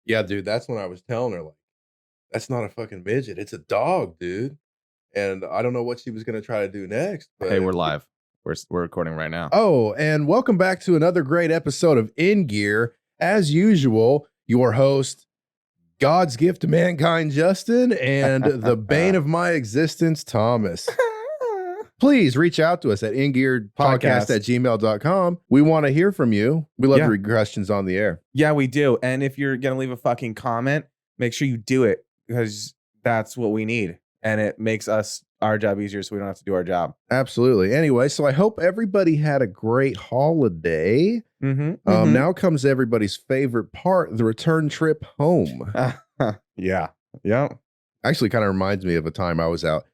Yeah, dude, that's when I was telling her, like, "That's not a fucking midget, it's a dog, dude." And I don't know what she was gonna try to do next, Hey, but we're live. We're recording right now. Oh, and welcome back to another great episode of In Gear. As usual, your host, God's gift to mankind, Justin, and the bane of my existence, Thomas. Please reach out to us at ingearedpodcast@gmail.com. We want to hear from you. We love to read questions on the air. Yeah, we do. And if you're going to leave a fucking comment, make sure you do it because that's what we need. And it makes our job easier so we don't have to do our job. Absolutely. Anyway, so I hope everybody had a great holiday. Now comes everybody's favorite part, the return trip home. Yeah. Actually kind of reminds me of a time I was out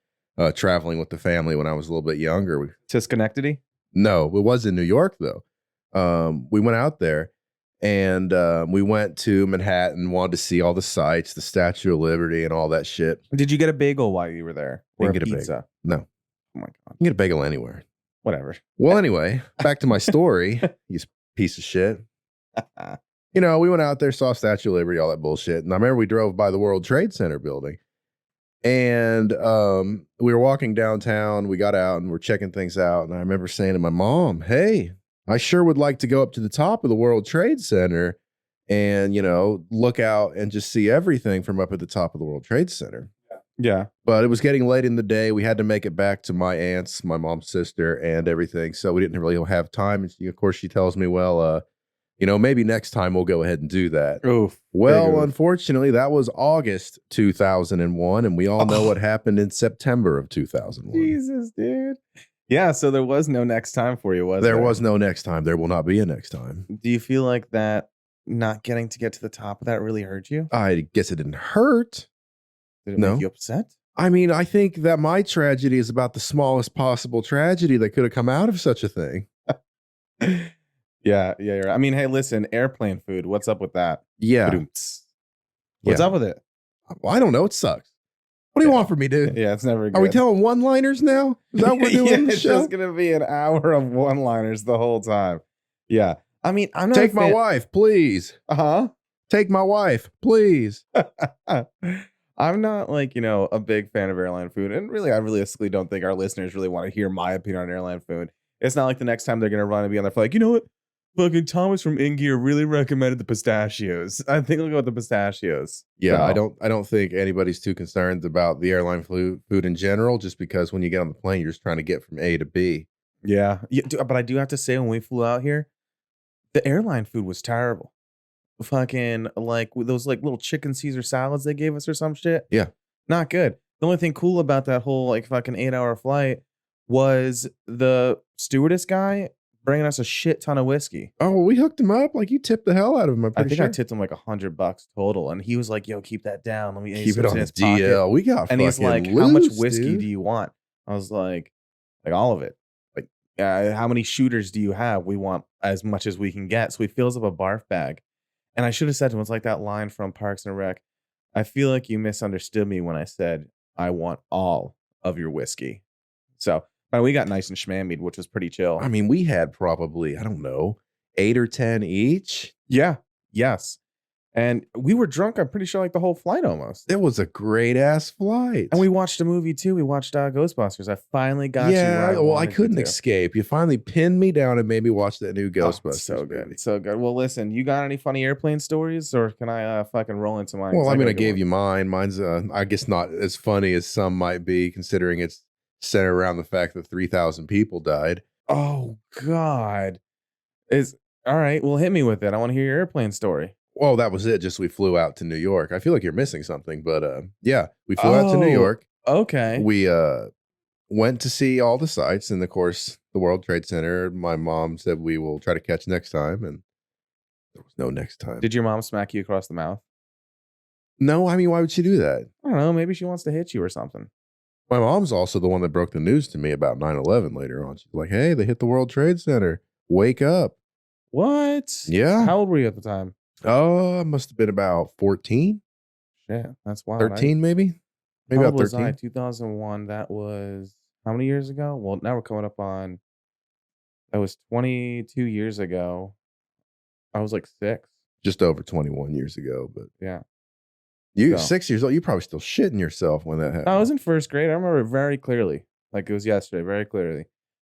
traveling with the family when I was a little bit younger. To Schenectady? No, it was in New York, though. We went out there and we went to Manhattan, wanted to see all the sights, the Statue of Liberty and all that shit. Did you get a bagel while you were there? Or get a pizza? No. Oh my God. You can get a bagel anywhere. Whatever. Well, anyway, back to my story, you piece of shit. You know, we went out there, saw Statue of Liberty, all that bullshit. And I remember we drove by the World Trade Center building. And we were walking downtown. We got out and we're checking things out. And I remember saying to my mom, "Hey, I sure would like to go up to the top of the World Trade Center and, you know, look out and just see everything from up at the top of the World Trade Center." Yeah. But it was getting late in the day. We had to make it back to my aunt's, my mom's sister and everything. So we didn't really have time. And of course, she tells me, well, you know, maybe next time we'll go ahead and do that. Oof. Well, unfortunately, that was August 2001, and we all know what happened in September of 2001. Jesus, dude. Yeah, so there was no next time for you, was there? There was no next time. There will not be a next time. Do you feel like that not getting to get to the top of that really hurt you? I guess it didn't hurt. Did it make you upset? I mean, I think that my tragedy is about the smallest possible tragedy that could have come out of such a thing. Yeah, you're right. I mean, hey, listen, airplane food. What's up with that? Yeah. What's up with it? Well, I don't know. It sucks. What do you want from me, dude? Yeah, it's never good. Are we telling one-liners now? Is that what we're doing in the show? It's just going to be an hour of one-liners the whole time. Yeah. I mean, I'm not Take my wife, please. Take my wife, please. I'm not like, you know, a big fan of airline food. And really, I realistically don't think our listeners really want to hear my opinion on airline food. It's not like the next time they're going to run and be on their flight, like, you know what? Fucking Thomas from In Gear really recommended the pistachios. I think I'll go with the pistachios. Yeah, so. I don't think anybody's too concerned about the airline food in general, just because when you get on the plane, you're just trying to get from A to B. Yeah, but I do have to say, when we flew out here, the airline food was terrible. Fucking like those like little chicken Caesar salads they gave us or some shit. Yeah, not good. The only thing cool about that whole like fucking 8-hour flight was the stewardess guy bringing us a shit ton of whiskey. Oh, we hooked him up. Like, you tipped the hell out of him. I think I tipped him like $100 total, and he was like, "Yo, keep that down. Let me keep it on his DL." We got, and he's like, "How much whiskey do you want?" I was like all of it. Like, how many shooters do you have? We want as much as we can get. So he fills up a barf bag, and I should have said to him, it's like that line from Parks and Rec. I feel like you misunderstood me when I said I want all of your whiskey. So. We got nice and schmammied, which was pretty chill. I mean, we had probably, I don't know, 8 or 10 each. Yeah. Yes. And we were drunk, I'm pretty sure, like the whole flight almost. It was a great ass flight. And we watched a movie too. We watched Ghostbusters. I finally got you. Yeah, well, I couldn't escape. You finally pinned me down and made me watch that new Ghostbusters. So good. So good. Well, listen, you got any funny airplane stories, or can I fucking roll into mine? Well, I mean, I gave you mine. Mine's, I guess, not as funny as some might be, considering it's centered around the fact that 3,000 people died. Oh God. All right, well, hit me with it. I want to hear your airplane story. Well, that was it. Just we flew out to New York. I feel like you're missing something, but yeah, we flew out to New York. Okay. We went to see all the sights, and of course the World Trade Center. My mom said we will try to catch next time, and there was no next time. Did your mom smack you across the mouth? No, I mean, why would she do that? I don't know, maybe she wants to hit you or something. My mom's also the one that broke the news to me about 9/11 later on. She's like, "Hey, they hit the World Trade Center. Wake up." What? Yeah. How old were you at the time? Oh, I must have been about 14. Shit, that's wild. 13, maybe? Maybe about 13. Was I? 2001. That was how many years ago? Well, now we're coming up on, that was 22 years ago. I was like 6. just over 21 years ago. But yeah. You 6 years old, you probably still shitting yourself when that happened. I was in first grade. I remember it very clearly. Like it was yesterday, very clearly.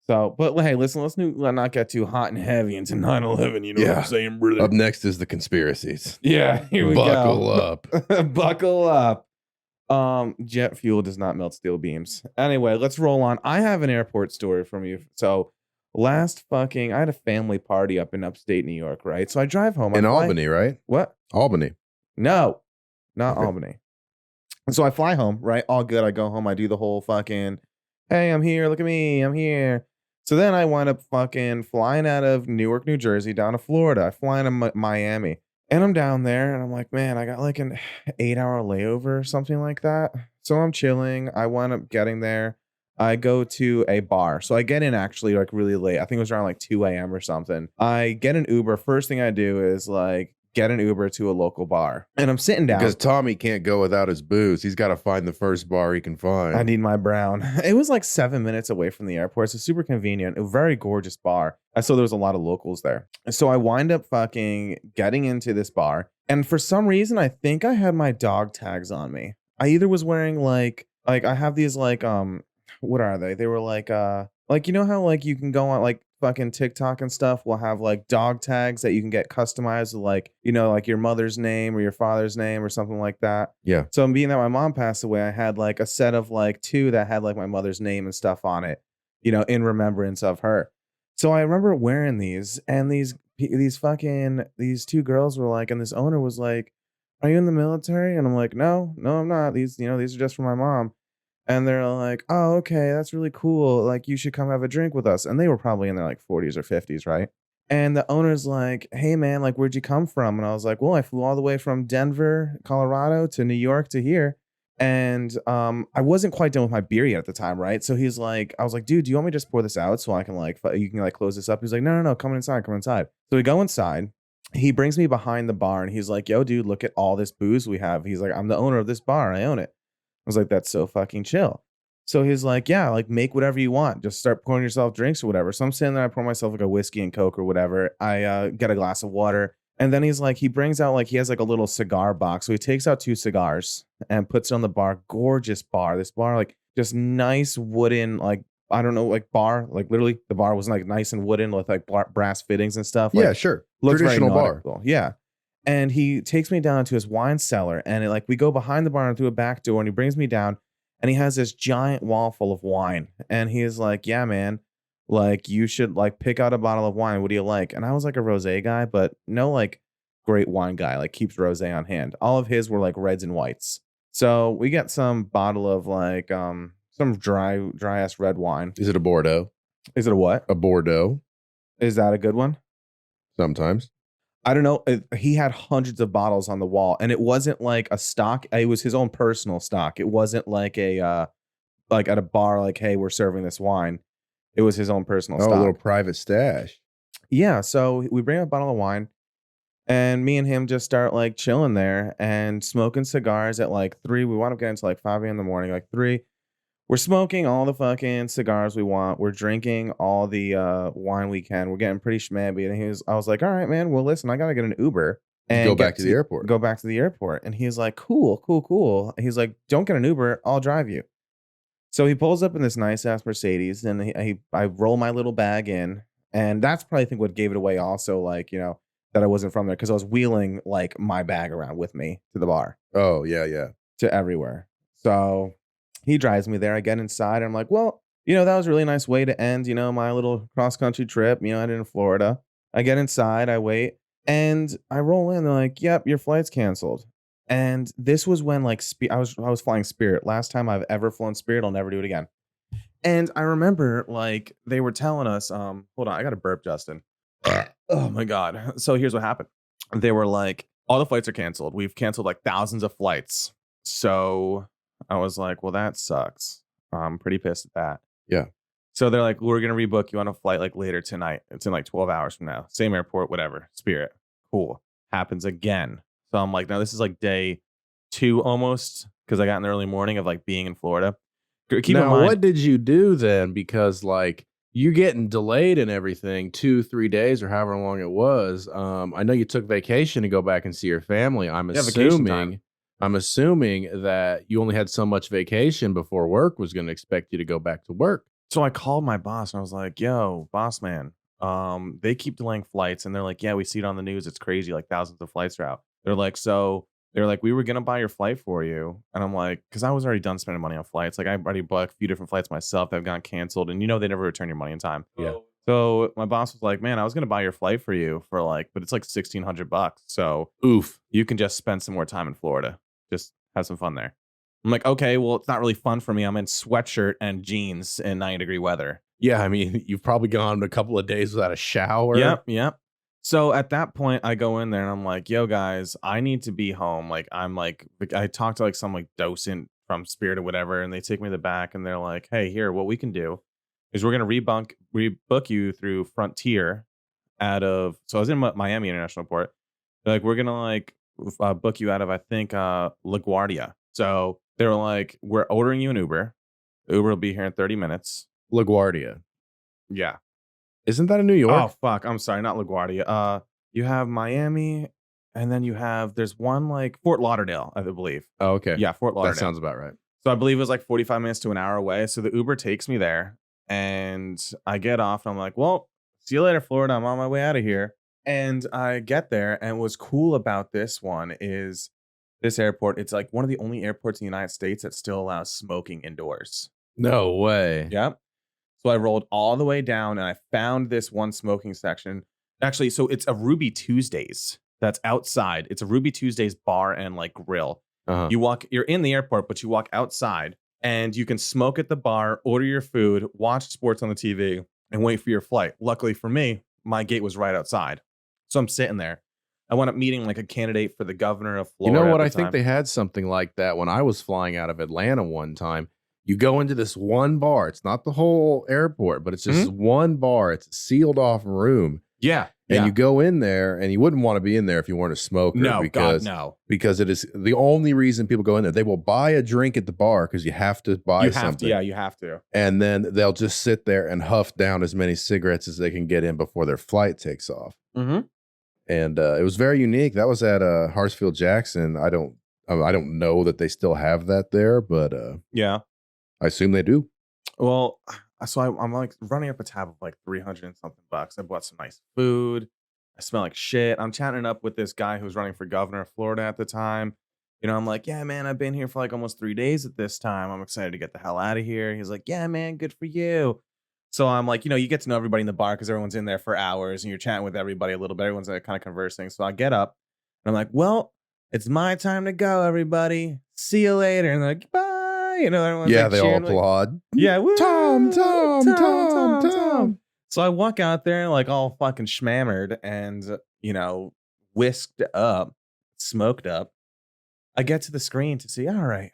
So, but hey, listen, let's not get too hot and heavy into 9/11. You know what I'm saying, brother? Up next is the conspiracies. Yeah, here we Buckle go. up. Buckle up. Jet fuel does not melt steel beams. Anyway, let's roll on. I have an airport story from you. So I had a family party up in upstate New York, right? So I drive home. In Albany, right? What? Albany. No, not Albany. So I fly home, right? All good. I go home. I do the whole fucking, hey, I'm here. Look at me. I'm here. So then I wind up fucking flying out of Newark, New Jersey down to Florida. I fly into Miami. And I'm down there and I'm like, man, I got like an 8-hour layover or something like that. So I'm chilling. I wind up getting there. I go to a bar. So I get in actually like really late. I think it was around like 2 a.m. or something. I get an Uber. First thing I do is like get an Uber to a local bar. And I'm sitting down. Because Tommy can't go without his booze. He's got to find the first bar he can find. I need my brown. It was like 7 minutes away from the airport. It's a super convenient, a very gorgeous bar. I saw there was a lot of locals there. So I wind up fucking getting into this bar. And for some reason, I think I had my dog tags on me. I either was wearing like I have these like, what are they? They were like you know how like you can go on like fucking TikTok and stuff will have like dog tags that you can get customized with like, you know, like your mother's name or your father's name or something like that. Yeah. So being that my mom passed away, I had like a set of like 2 that had like my mother's name and stuff on it, you know, in remembrance of her. So I remember wearing these and these 2 girls were like, and this owner was like, are you in the military? And I'm like, no, I'm not. These are just for my mom. And they're like, oh, okay, that's really cool. Like, you should come have a drink with us. And they were probably in their like 40s or 50s, right? And the owner's like, hey, man, like, where'd you come from? And I was like, well, I flew all the way from Denver, Colorado to New York to here. And I wasn't quite done with my beer yet at the time, right? So he's like, I was like, dude, do you want me to just pour this out so I can like, you can like close this up? He's like, no, come inside. So we go inside. He brings me behind the bar and he's like, yo, dude, look at all this booze we have. He's like, I'm the owner of this bar. I own it. I was like, that's so fucking chill. So he's like, yeah, like make whatever you want. Just start pouring yourself drinks or whatever. So I'm sitting there, I pour myself like a whiskey and Coke or whatever. I get a glass of water. And then he's like, he brings out like, he has like a little cigar box. So he takes out 2 cigars and puts it on the bar. Gorgeous bar. This bar, like just nice wooden, like, I don't know, like bar, like literally the bar was like nice and wooden with like brass fittings and stuff. Like, yeah, sure. Looks traditional very bar. nautical. Yeah. And he takes me down to his wine cellar and we go behind the bar and through a back door and he brings me down and he has this giant wall full of wine. And he's like, yeah, man, like you should like pick out a bottle of wine. What do you like? And I was like a rosé guy, but no like great wine guy, like keeps rosé on hand. All of his were like reds and whites. So we get some bottle of like some dry ass red wine. Is it a Bordeaux? Is it a what? A Bordeaux. Is that a good one? Sometimes. I don't know. He had hundreds of bottles on the wall, and it wasn't like a stock. It was his own personal stock. It wasn't like a like at a bar, like, hey, we're serving this wine. It was his own personal stock. A little private stash. Yeah. So we bring a bottle of wine, and me and him just start like chilling there and smoking cigars at like 3. We wound up getting to like 5 a.m. in the morning, like 3. We're smoking all the fucking cigars we want. We're drinking all the wine we can. We're getting pretty schmabby. And I was like, all right, man, well, listen, I got to get an Uber and go back to the airport. Go back to the airport. And he's like, cool. He's like, don't get an Uber. I'll drive you. So he pulls up in this nice ass Mercedes and I roll my little bag in. And that's probably, I think, what gave it away also, like, you know, that I wasn't from there because I was wheeling like my bag around with me to the bar. Oh, yeah. To everywhere. So he drives me there. I get inside. And I'm like, well, you know, that was a really nice way to end, you know, my little cross-country trip. You know, I did in Florida. I get inside. I wait. And I roll in. They're like, yep, your flight's canceled. And this was when, like, I was flying Spirit. Last time I've ever flown Spirit. I'll never do it again. And I remember, like, they were telling us, hold on, I got to burp, Justin. Oh, my God. So here's what happened. They were like, all the flights are canceled. We've canceled, like, thousands of flights. So I was like, well, that sucks. I'm pretty pissed at that. Yeah. So they're like, we're going to rebook you on a flight like later tonight. It's in like 12 hours from now. Same airport, whatever. Spirit. Cool. Happens again. So I'm like, now this is like day 2 almost because I got in the early morning of like being in Florida. Keep in mind, what did you do then? Because like you getting delayed and everything 2-3 days or however long it was. I know you took vacation to go back and see your family. I'm assuming that you only had so much vacation before work was going to expect you to go back to work. So I called my boss and I was like, yo, boss man, they keep delaying flights. And they're like, yeah, we see it on the news. It's crazy. Like thousands of flights are out. They're like, we were going to buy your flight for you. And I'm like, because I was already done spending money on flights. Like I already bought a few different flights myself that have gotten canceled. And they never return your money in time. Yeah. So my boss was like, man, I was going to buy your flight for you for but it's like $1,600. So oof, you can just spend some more time in Florida. Just have some fun there. I'm like, okay, well, it's not really fun for me. I'm in sweatshirt and jeans in 90-degree weather. Yeah, I mean, you've probably gone a couple of days without a shower. Yep. So at that point, I go in there and I'm like, yo, guys, I need to be home. Like, I talked to some docent from Spirit or whatever, and they take me to the back and they're like, hey, here, what we can do is we're going to rebook you through Frontier so I was in Miami International Airport. They're like, we're going to book you out of, I think, LaGuardia. So they were like, we're ordering you an Uber. The Uber will be here in 30 minutes. LaGuardia. Yeah. Isn't that in New York? Oh, fuck. I'm sorry. Not LaGuardia. You have Miami, and then there's one Fort Lauderdale, I believe. Oh, okay. Yeah, Fort Lauderdale. That sounds about right. So I believe it was 45 minutes to an hour away. So the Uber takes me there, and I get off, and I'm like, well, see you later, Florida. I'm on my way out of here. And I get there, and what's cool about this one is this airport, it's one of the only airports in the United States that still allows smoking indoors. No way. Yep. So I rolled all the way down and I found this one smoking section. Actually, so it's a Ruby Tuesdays that's outside. It's a Ruby Tuesdays bar and grill. Uh-huh. You're in the airport, but you walk outside and you can smoke at the bar, order your food, watch sports on the TV, and wait for your flight. Luckily for me, my gate was right outside. So I'm sitting there. I wound up meeting a candidate for the governor of Florida. You know what? I think they had something like that when I was flying out of Atlanta one time. You go into this one bar. It's not the whole airport, but it's just one bar. It's a sealed off room. Yeah. And you go in there, and you wouldn't want to be in there if you weren't a smoker. No, because, God, no. Because it is the only reason people go in there. They will buy a drink at the bar because you have to buy something. You have to. And then they'll just sit there and huff down as many cigarettes as they can get in before their flight takes off. Mm-hmm. And it was very unique. That was at Hartsfield Jackson. I don't know that they still have that there, but yeah, I assume they do. Well, so I'm running up a tab of 300 and something bucks. I bought some nice food. I smell like shit. I'm chatting up with this guy who's running for governor of Florida at the time. I'm like, yeah, man, I've been here for almost 3 days at this time. I'm excited to get the hell out of here. He's like, yeah, man, good for you. So I'm like, you get to know everybody in the bar because everyone's in there for hours and you're chatting with everybody a little bit. Everyone's kind of conversing. So I get up and I'm like, well, it's my time to go, everybody. See you later. And they're like, bye. Everyone's they all applaud. Yeah. Woo, Tom. So I walk out there all fucking schmammered and, whisked up, smoked up. I get to the screen to see, all right,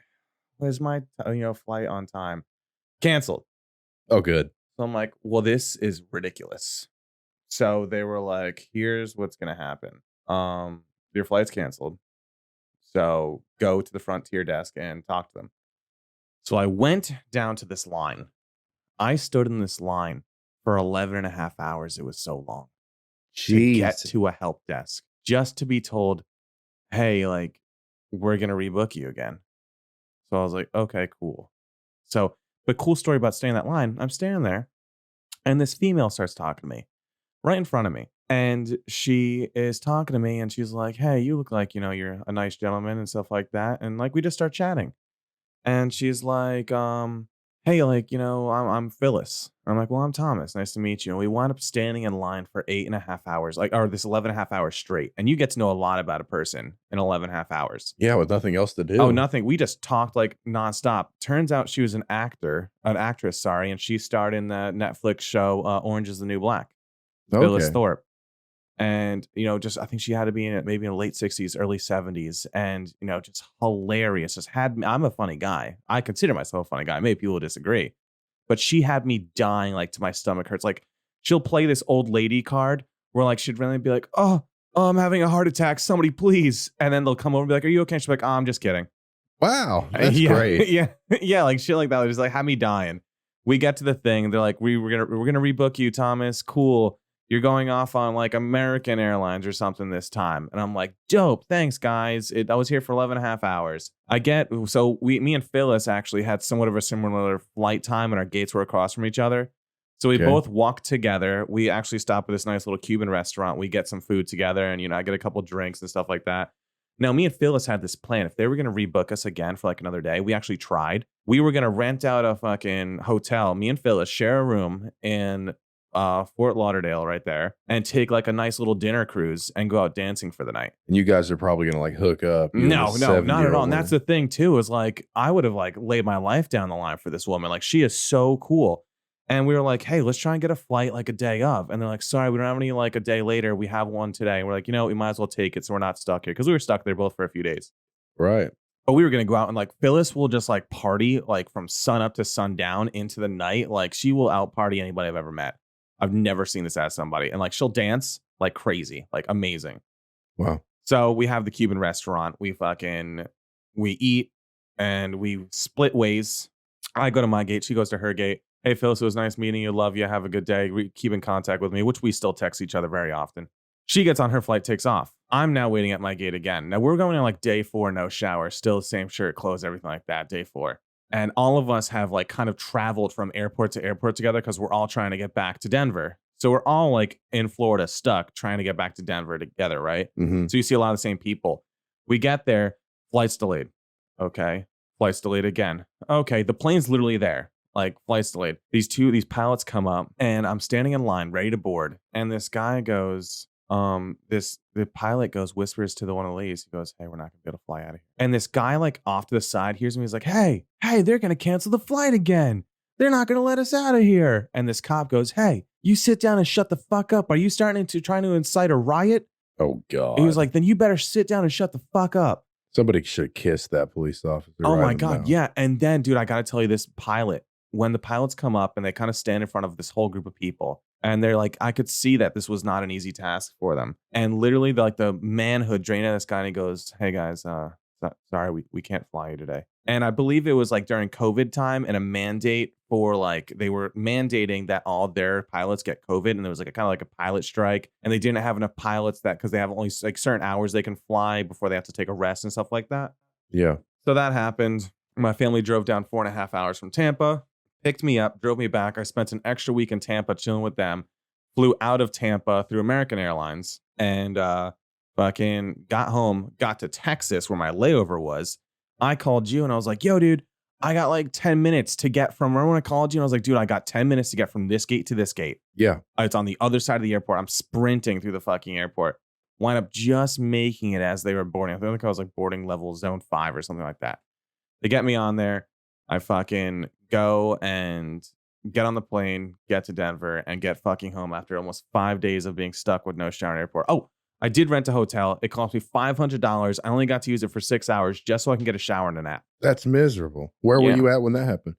where's my, flight on time? Canceled. Oh, good. So I'm like, well, this is ridiculous. So they were like, here's what's going to happen. Your flight's canceled. So go to the Frontier desk and talk to them. So I went down to this line. I stood in this line for 11 and a half hours. It was so long. Jeez. To get to a help desk just to be told, hey, we're going to rebook you again. So I was like, okay, cool. So, but cool story about staying in that line. I'm standing there and this female starts talking to me right in front of me. And she is talking to me and she's like, hey, you look like, you're a nice gentleman and stuff like that. And we just start chatting. And she's like, hey, I'm Phyllis. I'm like, well, I'm Thomas. Nice to meet you. And we wound up standing in line for 8.5 hours, or this 11.5 hours straight. And you get to know a lot about a person in 11.5 hours. Yeah, with nothing else to do. Oh, nothing. We just talked nonstop. Turns out she was an actress, and she starred in the Netflix show Orange is the New Black. Okay. Phyllis Thorpe. And, I think she had to be in it maybe in the late 60s, early 70s. And, just hilarious. I'm a funny guy. I consider myself a funny guy. Maybe people will disagree. But she had me dying, to my stomach hurts. She'll play this old lady card where, she'd really be like, oh, I'm having a heart attack. Somebody, please. And then they'll come over and be like, are you okay? And she's like, oh, I'm just kidding. Wow. That's great. Yeah. Yeah. Shit like that. Just had me dying. We get to the thing. They're like, we're gonna rebook you, Thomas. Cool. You're going off on like American Airlines or something this time. And I'm like, dope. Thanks, guys. I was here for 11 and a half hours. Me and Phyllis actually had somewhat of a similar flight time, and our gates were across from each other. So we both walked together. We actually stopped at this nice little Cuban restaurant. We get some food together, and, I get a couple drinks and stuff like that. Now, me and Phyllis had this plan. If they were going to rebook us again for like another day, we actually tried. We were going to rent out a fucking hotel. Me and Phyllis share a room in Fort Lauderdale right there, and take like a nice little dinner cruise and go out dancing for the night. And you guys are probably going to like hook up. No, not at all. And that's the thing too, is like, I would have like laid my life down the line for this woman. Like, she is so cool. And we were like, hey, let's try and get a flight like a day of. And they're like, sorry, we don't have any like a day later. We have one today. And we're like, we might as well take it so we're not stuck here. Because we were stuck there both for a few days. Right. But we were going to go out, and like Phyllis will just like party like from sun up to sundown into the night. Like, she will out party anybody I've ever met. I've never seen this as somebody. And like, she'll dance like crazy, like amazing. Wow. So we have the Cuban restaurant. We eat and we split ways. I go to my gate. She goes to her gate. Hey, Phyllis, it was nice meeting you. Love you. Have a good day. Keep in contact with me, which we still text each other very often. She gets on her flight, takes off. I'm now waiting at my gate again. Now we're going on like day 4, no shower, still the same shirt, clothes, everything like that, day 4. And all of us have like kind of traveled from airport to airport together because we're all trying to get back to Denver. So we're all like in Florida stuck trying to get back to Denver together, right? Mm-hmm. So you see a lot of the same people. We get there, flight's delayed. Okay. Flight's delayed again. Okay. The plane's literally there. Like, flight's delayed. These pilots come up, and I'm standing in line ready to board. And this guy goes, the pilot goes, whispers to one of the ladies. He goes, hey, we're not gonna be able to fly out of here. And this guy, like off to the side, hears me. He's like, hey, they're gonna cancel the flight again. They're not gonna let us out of here. And this cop goes, hey, you sit down and shut the fuck up. Are you trying to incite a riot? Oh God. He was like, then you better sit down and shut the fuck up. Somebody should have kissed that police officer. Oh my God. Yeah. And then, dude, I gotta tell you, this pilot, when the pilots come up and they kind of stand in front of this whole group of people, and they're like, I could see that this was not an easy task for them. And literally, the manhood drained out of this guy, and he goes, hey guys, sorry, we can't fly you today. And I believe it was like during COVID time, and a mandate for like, they were mandating that all their pilots get COVID. And there was like a kind of like a pilot strike, and they didn't have enough pilots because they have only like certain hours they can fly before they have to take a rest and stuff like that. Yeah. So that happened. My family drove down 4.5 hours from Tampa, picked me up, drove me back. I spent an extra week in Tampa chilling with them, flew out of Tampa through American Airlines, and fucking got home, got to Texas where my layover was. I called you and I was like, yo, dude, I got like 10 minutes to get from, remember when I called you and I was like, dude, I got 10 minutes to get from this gate to this gate. Yeah. It's on the other side of the airport. I'm sprinting through the fucking airport. Wind up just making it as they were boarding. I think I was like boarding level zone 5 or something like that. They get me on there. I fucking go and get on the plane, get to Denver, and get fucking home after almost 5 days of being stuck with no shower in the airport. Oh, I did rent a hotel. It cost me $500. I only got to use it for 6 hours just so I can get a shower and a nap. That's miserable. Where were you at when that happened?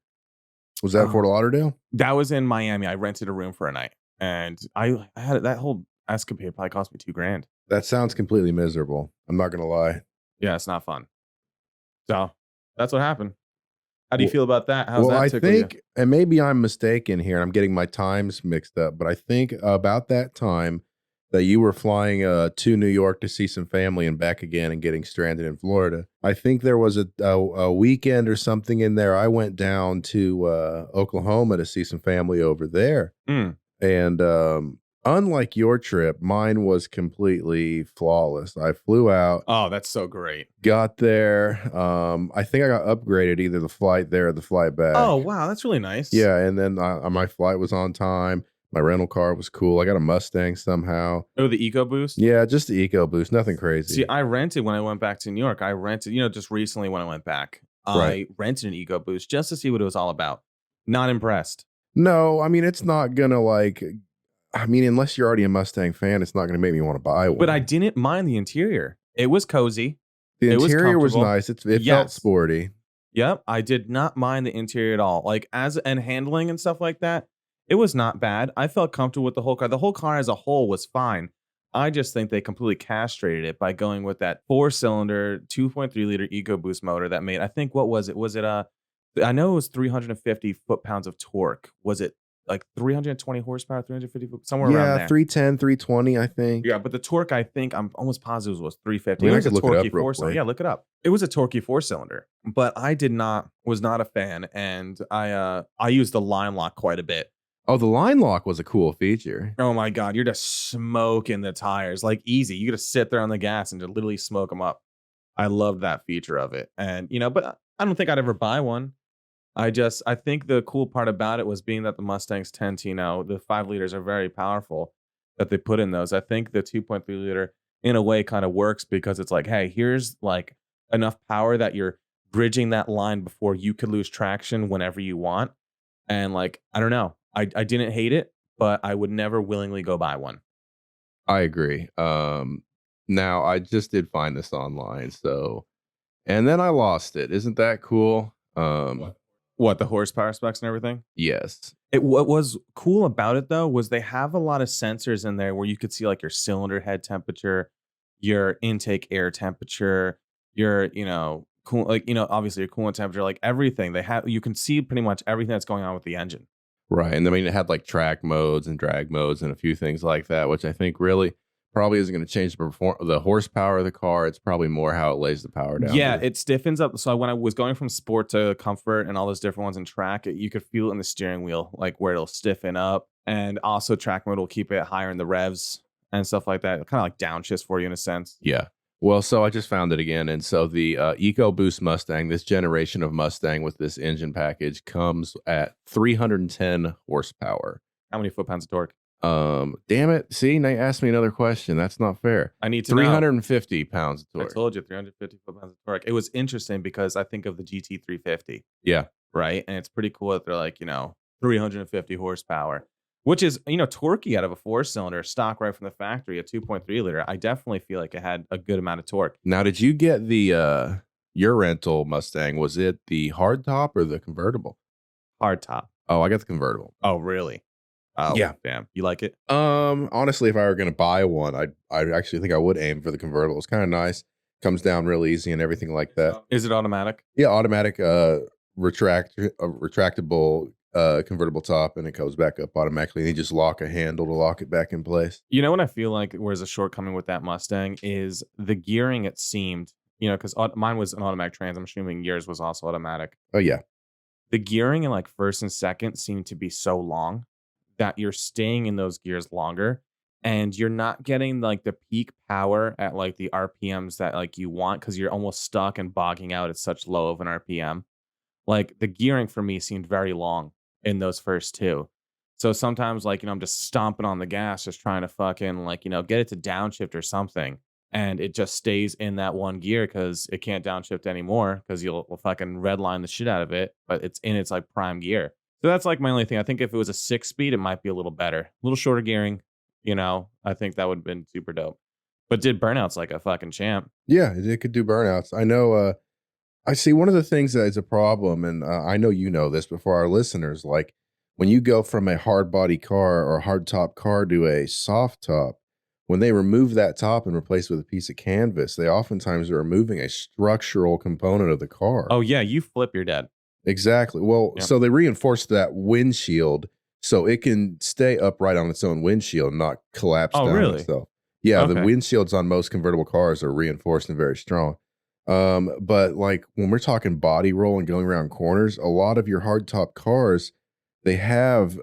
Was that Fort Lauderdale? That was in Miami. I rented a room for a night, and I had that whole escapade probably cost me $2,000. That sounds completely miserable. I'm not gonna lie. Yeah, it's not fun. So that's what happened. How do you feel about that? How's that? I think, and maybe I'm mistaken here, and I'm getting my times mixed up, but I think about that time that you were flying to New York to see some family and back again and getting stranded in Florida. I think there was a weekend or something in there. I went down to Oklahoma to see some family over there. And unlike your trip, mine was completely flawless. I flew out. Oh, that's so great. Got there. I think I got upgraded either the flight there or the flight back. Oh, wow. That's really nice. Yeah. And then my flight was on time. My rental car was cool. I got a Mustang somehow. Oh, the EcoBoost? Yeah, just the EcoBoost. Nothing crazy. See, I rented when I went back to New York. I rented, just recently when I went back. Right. I rented an EcoBoost just to see what it was all about. Not impressed. No, I mean, it's not going to unless you're already a Mustang fan, it's not going to make me want to buy one. But I didn't mind the interior. It was cozy. The interior was nice. It felt sporty. Yep. I did not mind the interior at all. And handling and stuff like that. It was not bad. I felt comfortable with the whole car. The whole car as a whole was fine. I just think they completely castrated it by going with that 4-cylinder, 2.3-liter EcoBoost motor that made, I think, what was it? Was it I know it was 350 foot-pounds of torque. Was it like 320 horsepower, 350 somewhere around Yeah, there? 310, 320, I think. Yeah, but the torque, I think, I'm almost positive was 350. I mean, It I was a could look it up torquey real four-cylinder. quick. Yeah, look it up. It was a torquey four-cylinder, but I was not a fan, and I used the line lock quite a bit. Oh, the line lock was a cool feature. Oh my God, you're just smoking the tires like easy. You got to sit there on the gas and just literally smoke them up. I loved that feature of it, and but I don't think I'd ever buy one. I think the cool part about it was being that the Mustangs tend to, the 5 liters are very powerful that they put in those. I think the 2.3 liter in a way kind of works because it's like, hey, here's like enough power that you're bridging that line before you could lose traction whenever you want. And like, I don't know. I didn't hate it, but I would never willingly go buy one. I agree. Now I just did find this online, and then I lost it. Isn't that cool? What, the horsepower specs and everything? Yes. What was cool about it though was they have a lot of sensors in there where you could see like your cylinder head temperature, your intake air temperature, your cool, like obviously your coolant temperature, like everything. You can see pretty much everything that's going on with the engine. Right. And I mean, it had like track modes and drag modes and a few things like that, which I think really probably isn't going to change the horsepower of the car. It's probably more how it lays the power down. Yeah, it stiffens up. So when I was going from sport to comfort and all those different ones in track, you could feel it in the steering wheel, like where it'll stiffen up. And also track mode will keep it higher in the revs and stuff like that. Kind of like downshifts for you in a sense. Yeah. Well, so I just found it again. And so the EcoBoost Mustang, this generation of Mustang with this engine package comes at 310 horsepower. How many foot-pounds of torque? Damn it. See, now you asked me another question. That's not fair. I need to 350 pounds of torque. I told you 350 foot-pounds of torque. It was interesting because I think of the GT350. Yeah. Right. And it's pretty cool that they're like, 350 horsepower. Which is, torquey out of a 4-cylinder stock right from the factory, a 2.3 liter. I definitely feel like it had a good amount of torque. Now, did you get the your rental Mustang? Was it the hard top or the convertible? Hard top. Oh, I got the convertible. Oh, really? Oh, yeah. Damn. You like it? Honestly, if I were going to buy one, I actually think I would aim for the convertible. It's kind of nice. Comes down real easy and everything like that. Is it automatic? Yeah, automatic. Retractable. Convertible top, and it goes back up automatically. And you just lock a handle to lock it back in place. What I feel like was a shortcoming with that Mustang is the gearing. It seemed, because mine was an automatic trans. I'm assuming yours was also automatic. Oh yeah. The gearing in like first and second seemed to be so long that you're staying in those gears longer, and you're not getting like the peak power at like the RPMs that like you want because you're almost stuck and bogging out at such low of an RPM. Like the gearing for me seemed very long in those first two. So sometimes like, I'm just stomping on the gas, just trying to fucking like, get it to downshift or something. And it just stays in that one gear because it can't downshift anymore because you'll fucking redline the shit out of it, but it's in its like prime gear. So that's like my only thing. I think if it was a 6-speed, it might be a little better. A little shorter gearing, I think that would have been super dope. But did burnouts like a fucking champ. Yeah, it could do burnouts. I know, I see one of the things that is a problem, and I know you know this, but for our listeners, like when you go from a hard body car or hard top car to a soft top, when they remove that top and replace it with a piece of canvas, they oftentimes are removing a structural component of the car. Oh yeah, you flip, you're dead. Exactly. Well, yeah. So they reinforced that windshield so it can stay upright on its own windshield and not collapse down really? itself. Yeah, okay. The windshields on most convertible cars are reinforced and very strong. But like when we're talking body roll and going around corners, a lot of your hardtop cars, they have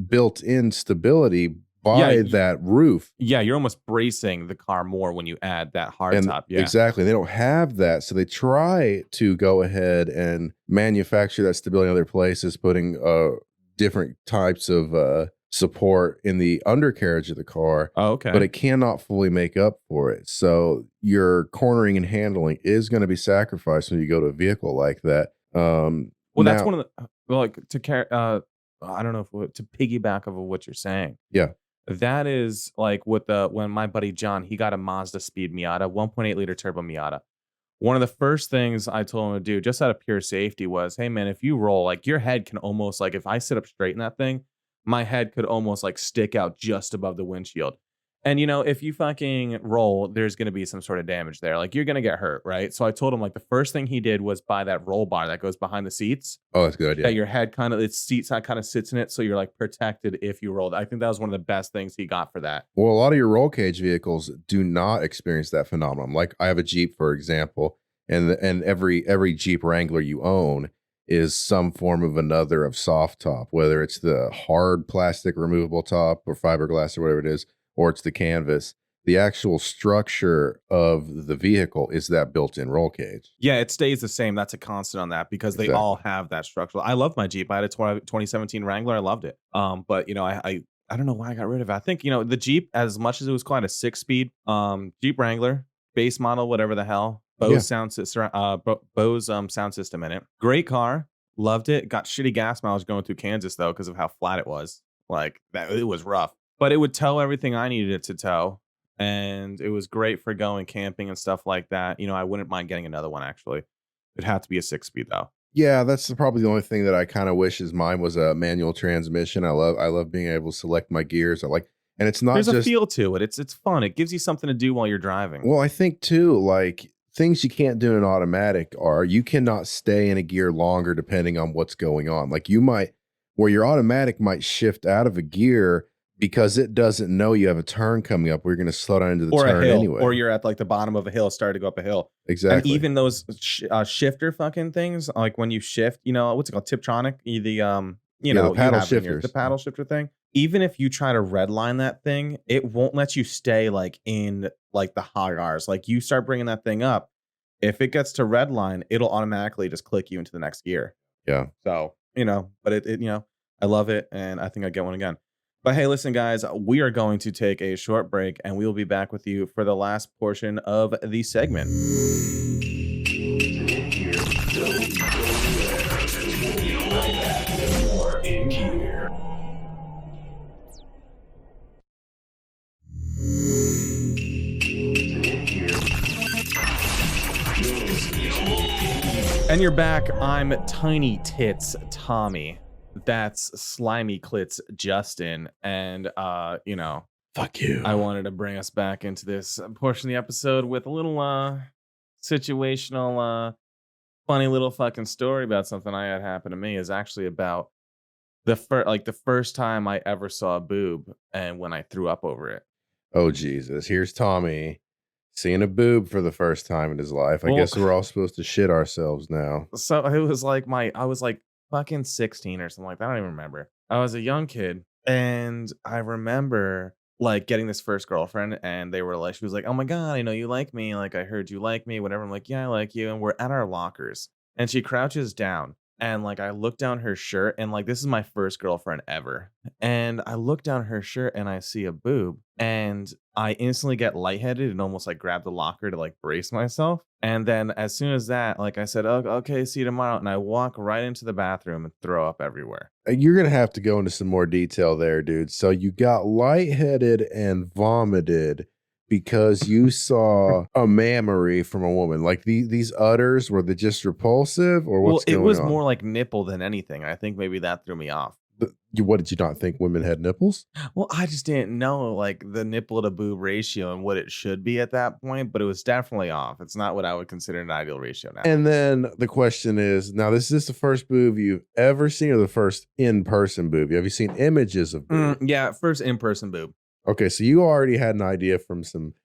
built-in stability by that roof. Yeah, you're almost bracing the car more when you add that hardtop. Yeah, exactly. They don't have that, so they try to go ahead and manufacture that stability in other places, putting different types of support in the undercarriage of the car. Oh, okay. But it cannot fully make up for it. So your cornering and handling is going to be sacrificed when you go to a vehicle like that. That's one of the to carry. I don't know if to piggyback of what you're saying. Yeah, that is like when my buddy John, he got a Mazda Speed Miata, 1.8 liter turbo Miata. One of the first things I told him to do, just out of pure safety, was, hey man, if you roll, like your head can almost like if I sit up straight in that thing, my head could almost like stick out just above the windshield. And, if you fucking roll, there's going to be some sort of damage there. Like, you're going to get hurt, right? So I told him, like, the first thing he did was buy that roll bar that goes behind the seats. Oh, that's good. Yeah. That your head its seat side kind of sits in it. So you're, like, protected if you rolled. I think that was one of the best things he got for that. Well, a lot of your roll cage vehicles do not experience that phenomenon. Like, I have a Jeep, for example, and every Jeep Wrangler you own is some form of another of soft top, whether it's the hard plastic removable top or fiberglass or whatever it is, or it's the canvas. The actual structure of the vehicle is that built-in roll cage. Yeah, it stays the same. That's a constant on that because they all have that structure. I love my Jeep. I had a 2017 Wrangler. I loved it. But I don't know why I got rid of it. I think, the Jeep, as much as it was quite a 6-speed Jeep Wrangler, base model, whatever the hell, Bose sound system, sound system in it. Great car. Loved it. Got shitty gas mileage going through Kansas though because of how flat it was. Like that, it was rough. But it would tow everything I needed it to tow. And it was great for going camping and stuff like that. I wouldn't mind getting another one, actually. It'd have to be a 6-speed, though. Yeah, that's probably the only thing that I kind of wish is mine was a manual transmission. I love being able to select my gears. And it's not There's a feel to it. It's fun. It gives you something to do while you're driving. Well, I think, too, like, things you can't do in automatic are you cannot stay in a gear longer depending on what's going on. Like, where your automatic might shift out of a gear because it doesn't know you have a turn coming up where you're going to slow down into the turn anyway. Or you're at like the bottom of a hill, starting to go up a hill. Exactly. And even those shifter fucking things, like when you shift, what's it called? Tiptronic? The paddle shifters. The paddle shifter thing. Even if you try to redline that thing, it won't let you stay like in like the high R's. Like you start bringing that thing up. If it gets to redline, it'll automatically just click you into the next gear. Yeah. So, but it I love it. And I think I'd get one again. But hey, listen, guys, we are going to take a short break and we will be back with you for the last portion of the segment. And you're back. I'm Tiny Tits Tommy. That's Slimy Clits Justin. And fuck you. I wanted to bring us back into this portion of the episode with a little situational funny little fucking story about something I had happen to me. Is actually about the first time I ever saw a boob and when I threw up over it. Oh Jesus. Here's Tommy seeing a boob for the first time in his life. I guess we're all supposed to shit ourselves now. So it was like I was like fucking 16 or something like that. I don't even remember. I was a young kid and I remember like getting this first girlfriend and she was like, oh my God, I know you like me. Like I heard you like me, whatever. I'm like, yeah, I like you. And we're at our lockers and she crouches down and like I look down her shirt and like this is my first girlfriend ever. And I look down her shirt and I see a boob and I instantly get lightheaded and almost like grab the locker to like brace myself. And then as soon as that, like I said, oh, okay, see you tomorrow. And I walk right into the bathroom and throw up everywhere. You're going to have to go into some more detail there, dude. So you got lightheaded and vomited because you saw a mammary from a woman. Like these udders, were they just repulsive or what's going on? Well, it was more like nipple than anything. I think maybe that threw me off. What, did you not think women had nipples? Well, I just didn't know like the nipple to boob ratio and what it should be at that point, but it was definitely off. It's not what I would consider an ideal ratio now. And then the question is, now this is the first boob you've ever seen or the first in-person boob? Have you seen images of boob? Yeah, first in-person boob. Okay, so you already had an idea from some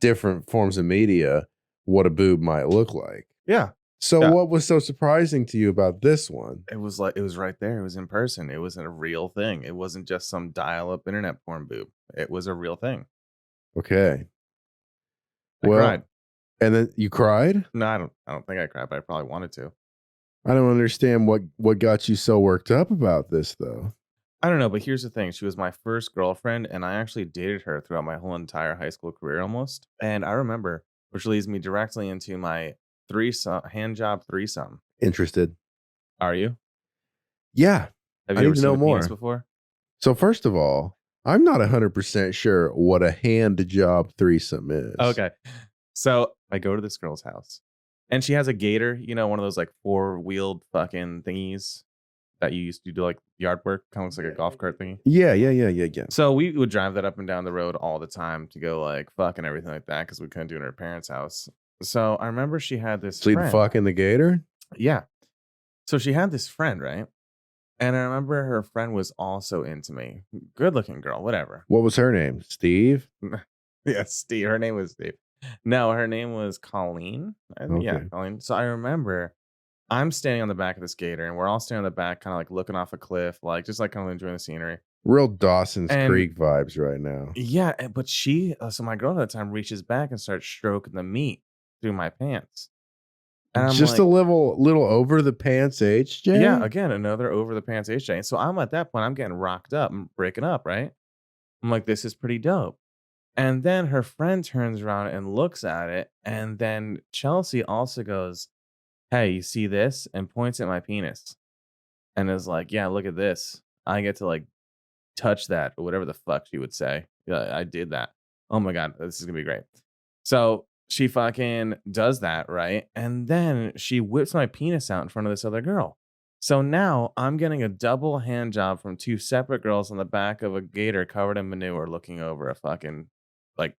different forms of media what a boob might look like. Yeah. So what was so surprising to you about this one? It was right there. It was in person. It was a real thing. It wasn't just some dial-up internet porn boob. It was a real thing. Okay. I cried. And then you cried? No, I don't think I cried, but I probably wanted to. I don't understand what got you so worked up about this though. I don't know, but here's the thing. She was my first girlfriend, and I actually dated her throughout my whole entire high school career almost. And I remember, which leads me directly into my handjob threesome. Interested? Are you? Yeah. Have you ever seen a penis before? So first of all, I'm not 100% sure what a hand job threesome is. Okay. So I go to this girl's house and she has a gator, one of those like 4-wheeled fucking thingies that you used to do like yard work, kind of looks like a golf cart thingy. Yeah. So we would drive that up and down the road all the time to go like fuck and everything like that because we couldn't do it in her parents' house. So I remember she had this So you'd friend. fuck in the gator? Yeah. So she had this friend, right? And I remember her friend was also into me. Good looking girl, whatever. What was her name? Steve? Yeah, Steve. Her name was Steve. No, her name was Colleen. Yeah, Okay. Colleen. So I remember I'm standing on the back of this gator and we're all standing on the back, kind of like looking off a cliff, like just like kind of enjoying the scenery. Real Dawson's And- Creek vibes right now. Yeah, but she, so my girl at the time reaches back and starts stroking the meat through my pants. And I'm Just like, a little over the pants HJ? yeah, again, another over the pants HJ. So I'm at that point, I'm getting rocked up, I'm breaking up, right? I'm like, this is pretty dope. And then her friend turns around and looks at it. And then Chelsea also goes, hey, you see this? And points at my penis. And is like, yeah, look at this. I get to like touch that or whatever the fuck she would say. Yeah, I did that. Oh my God, this is going to be great. So she fucking does that, right? And then she whips my penis out in front of this other girl. So now I'm getting a double hand job from two separate girls on the back of a gator covered in manure looking over a fucking like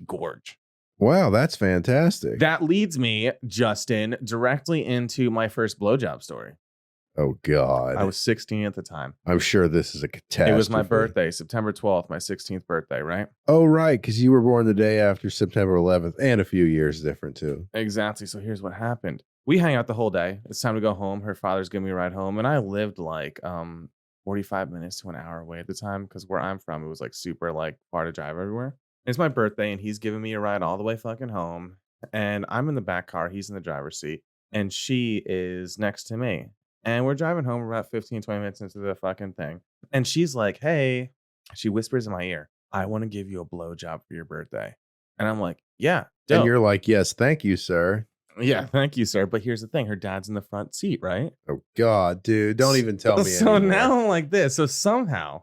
gorge. Wow, that's fantastic. That leads me, Justin, directly into my first blowjob story. Oh God. I was 16 at the time. I'm sure this is a catastrophe. It was my birthday, September 12th, my 16th birthday, right? Oh, right, because you were born the day after September 11th and a few years different too. Exactly. So here's what happened. We hang out the whole day. It's time to go home. Her father's giving me a ride home. And I lived like 45 minutes to an hour away at the time because where I'm from, it was like super like far to drive everywhere. It's my birthday and he's giving me a ride all the way fucking home. And I'm in the back car. He's in the driver's seat. And she is next to me. And we're driving home. We're about 15, 20 minutes into the fucking thing. And she's like, hey, she whispers in my ear, I want to give you a blowjob for your birthday. And I'm like, yeah. Dope. And you're like, yes, thank you, sir. Yeah, thank you, sir. But here's the thing. Her dad's in the front seat, right? Oh, God, dude. Don't even tell me So anymore. now I'm like this. So somehow,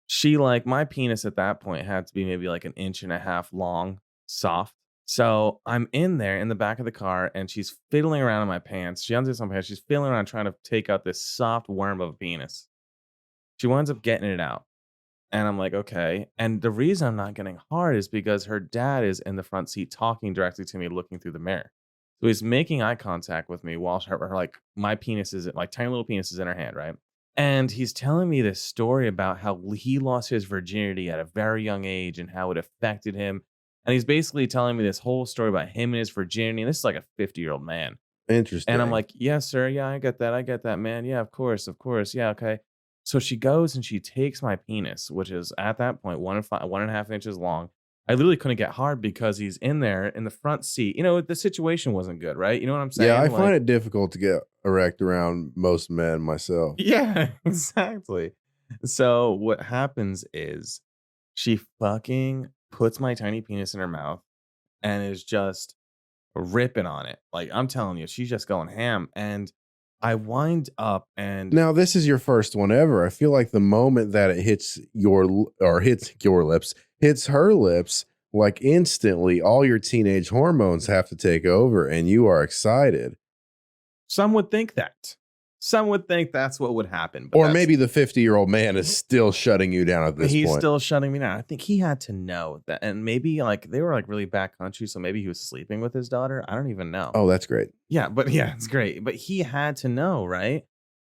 she like, my penis at that point had to be maybe like 1.5 inches long, soft. So I'm in there in the back of the car and she's fiddling around in my pants. She unzips my pants. She's fiddling around trying to take out this soft worm of a penis. She winds up getting it out. And I'm like, okay. And the reason I'm not getting hard is because her dad is in the front seat talking directly to me, looking through the mirror. So he's making eye contact with me while her like my penis is like tiny little penis is in her hand, right? And he's telling me this story about how he lost his virginity at a very young age and how it affected him. And he's basically telling me this whole story about him and his virginity. And this is like a 50-year-old man. Interesting. And I'm like, yes, sir. Yeah, I get that, man. Yeah, of course. Yeah, okay. So she goes and she takes my penis, which is at that point 1.5 inches long. I literally couldn't get hard because he's in there in the front seat. You know, the situation wasn't good, right? You know what I'm saying? Yeah, I find it difficult to get erect around most men myself. Yeah, exactly. So what happens is she fucking puts my tiny penis in her mouth and is just ripping on it. Like, I'm telling you, she's just going ham. And I wind up and now this is your first one ever. I feel like the moment that it hits her lips, like instantly all your teenage hormones have to take over and you are excited. some would think that. Some would think that's what would happen. Or maybe the 50-year-old man is still shutting you down at this point. He's still shutting me down. I think he had to know that. And maybe like they were like really backcountry. So maybe he was sleeping with his daughter. I don't even know. Oh, that's great. Yeah, it's great. But he had to know, right?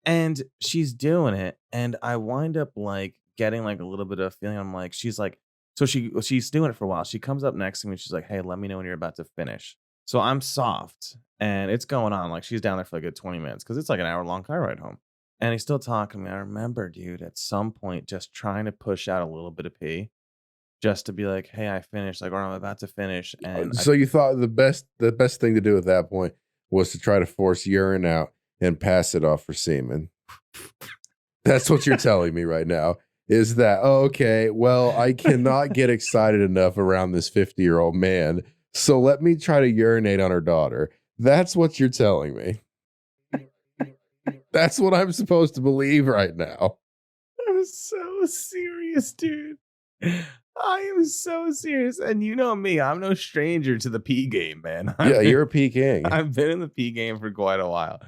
And she's doing it. And I wind up like getting like a little bit of feeling. I'm like, she's like, so she's doing it for a while. She comes up next to me. And she's like, hey, let me know when you're about to finish. So I'm soft and it's going on. Like she's down there for like a good 20 minutes because it's like an hour-long car ride home. And he's still talking to me. I remember, dude, at some point just trying to push out a little bit of pee just to be like, hey, I finished, like, or I'm about to finish. And so you thought the best thing to do at that point was to try to force urine out and pass it off for semen. That's what you're telling me right now. Is that, okay, well, I cannot get excited enough around this 50-year-old man. So let me try to urinate on her daughter. That's what you're telling me. That's what I'm supposed to believe right now. I'm so serious, dude. I am so serious. And you know me, I'm no stranger to the pee game, man. Yeah, you're a pee king. I've been in the pee game for quite a while.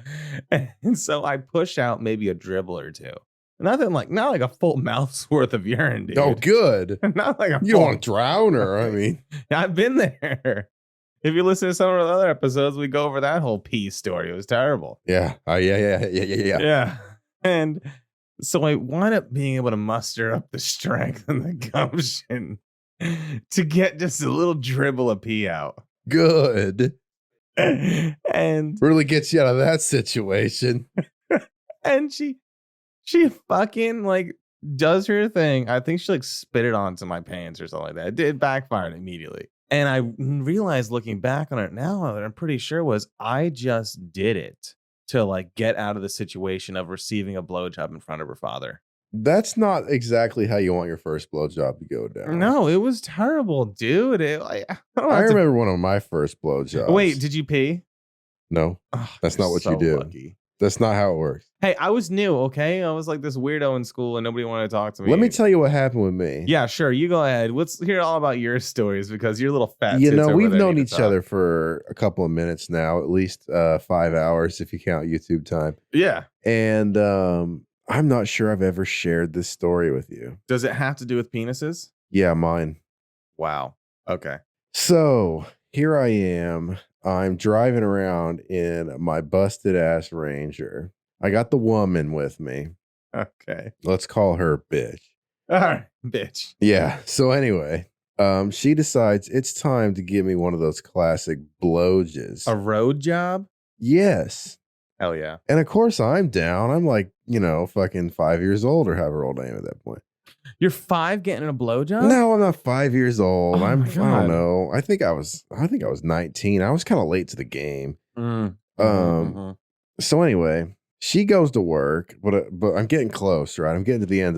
And so I push out maybe a dribble or two. Not like a full mouth's worth of urine, dude. Oh, good. Not like you don't want to drown her. I mean, I've been there. If you listen to some of the other episodes, we go over that whole pee story. It was terrible. Yeah. Yeah. And so I wind up being able to muster up the strength and the gumption to get just a little dribble of pee out. Good. And really gets you out of that situation. And she fucking like does her thing. I think she like spit it onto my pants or something like that. It backfired immediately. And I realized looking back on it now that I'm pretty sure was I just did it to like get out of the situation of receiving a blowjob in front of her father. That's not exactly how you want your first blowjob to go down. No, it was terrible, dude. I remember one of my first blowjobs. Wait, did you pee? No, that's not what you do. Lucky. That's not how it works. Hey, I was new, okay? I was like this weirdo in school and nobody wanted to talk to me. Let me tell you what happened with me. Yeah, sure. You go ahead. Let's hear all about your stories because you're a little fat. You know, we've known each other for a couple of minutes now, at least 5 hours if you count YouTube time. Yeah. And I'm not sure I've ever shared this story with you. Does it have to do with penises? Yeah, mine. Wow. Okay. So here I am. I'm driving around in my busted ass Ranger. I got the woman with me. Okay. Let's call her bitch. All right, bitch. Yeah. So anyway, she decides it's time to give me one of those classic blowjobs. A road job? Yes. Hell yeah. And of course I'm down. I'm like, fucking 5 years old or however old I am at that point. You're 5 getting a blowjob? No, I'm not 5 years old. Oh I don't know. I think I was 19. I was kind of late to the game. So anyway, she goes to work, but I'm getting close, right? I'm getting to the end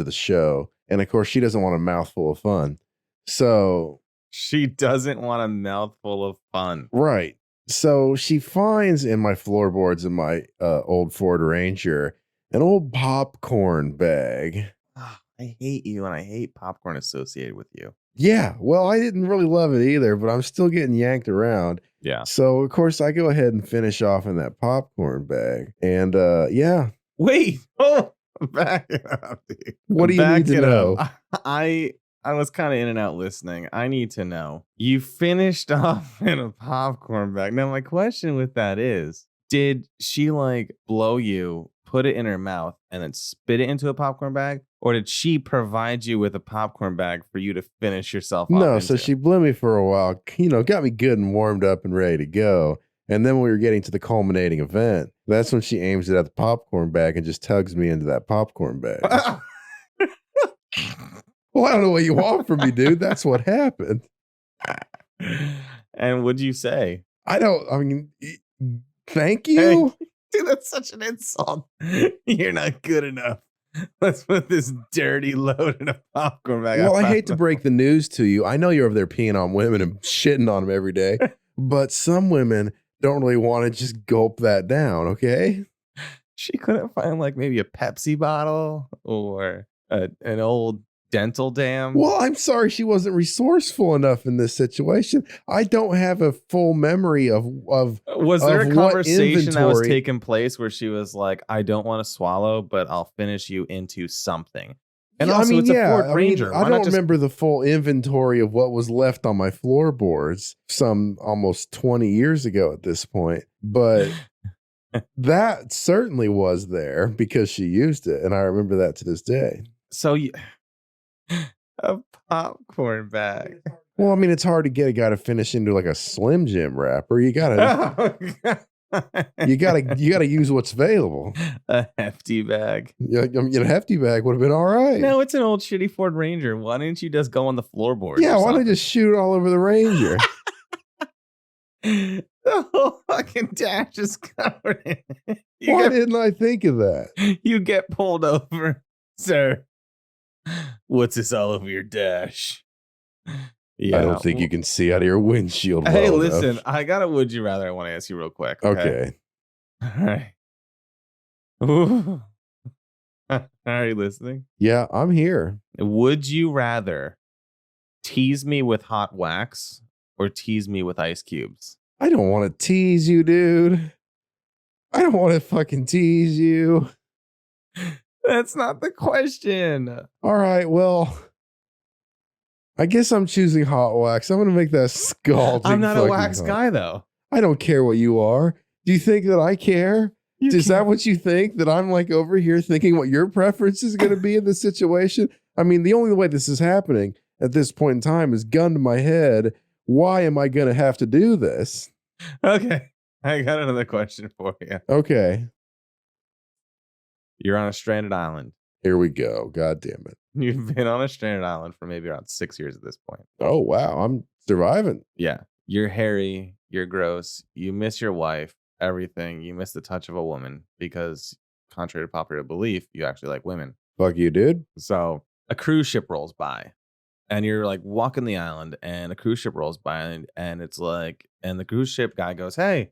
of the show. And of course she doesn't want a mouthful of fun. So she doesn't want a mouthful of fun. Right. So she finds in my floorboards in my old Ford Ranger an old popcorn bag. Oh, I hate you and I hate popcorn associated with you. Yeah, well, I didn't really love it either, but I'm still getting yanked around. Yeah. So, of course, I go ahead and finish off in that popcorn bag. And, yeah. Wait. Oh, back it up, dude. What do you need to know? I was kind of in and out listening. I need to know. You finished off in a popcorn bag. Now, my question with that is, did she like blow you, put it in her mouth, and then spit it into a popcorn bag? Or did she provide you with a popcorn bag for you to finish yourself off No, into? so she blew me for a while, got me good and warmed up and ready to go. And then when we were getting to the culminating event, that's when she aims it at the popcorn bag and just tugs me into that popcorn bag. Well, I don't know what you want from me, dude. That's what happened. And what'd you say? Thank you. Hey, dude, that's such an insult. You're not good enough. Let's put this dirty load in a popcorn bag. Well, I hate to break the news to you. I know you're over there peeing on women and shitting on them every day, but some women don't really want to just gulp that down, okay? She couldn't find like maybe a Pepsi bottle or an old dental dam. Well, I'm sorry she wasn't resourceful enough in this situation. I don't have a full memory of was there a conversation that was taking place where she was like, I don't want to swallow, but I'll finish you into something. And yeah, also, it's a Ford Ranger. I don't remember the full inventory of what was left on my floorboards some almost 20 years ago at this point. But that certainly was there because she used it. And I remember that to this day. So a popcorn bag. Well, I mean, it's hard to get a guy to finish into like a Slim Jim wrapper. You gotta use what's available. A hefty bag. Yeah, a hefty bag would have been all right. No, it's an old shitty Ford Ranger. Why didn't you just go on the floorboard? Yeah, why don't I just shoot all over the Ranger? The whole fucking dash is covered in it. Why didn't I think of that? You get pulled over, sir. What's this all over your dash? Yeah, I don't think you can see out of your windshield. Hey, well listen, enough. I got a would you rather I want to ask you real quick. Okay. All right. Ooh. Are you listening? Yeah, I'm here. Would you rather tease me with hot wax or tease me with ice cubes? I don't want to tease you, dude. I don't want to fucking tease you. That's not the question. All right, well, I guess I'm choosing hot wax. I'm going to make that scalding. I'm not a wax guy, though. I don't care what you are. Do you think that I care? Is that what you think? That I'm like over here thinking what your preference is going to be in this situation? I mean, the only way this is happening at this point in time is gun to my head. Why am I going to have to do this? Okay. I got another question for you. Okay. You're on a stranded island. Here we go. God damn it. You've been on a stranded island for maybe around 6 years at this point. Oh, wow. I'm surviving. Yeah. You're hairy. You're gross. You miss your wife. Everything. You miss the touch of a woman because, contrary to popular belief, you actually like women. Fuck you, dude. So a cruise ship rolls by and you're like walking the island and a cruise ship rolls by and it's like, and the cruise ship guy goes, "Hey,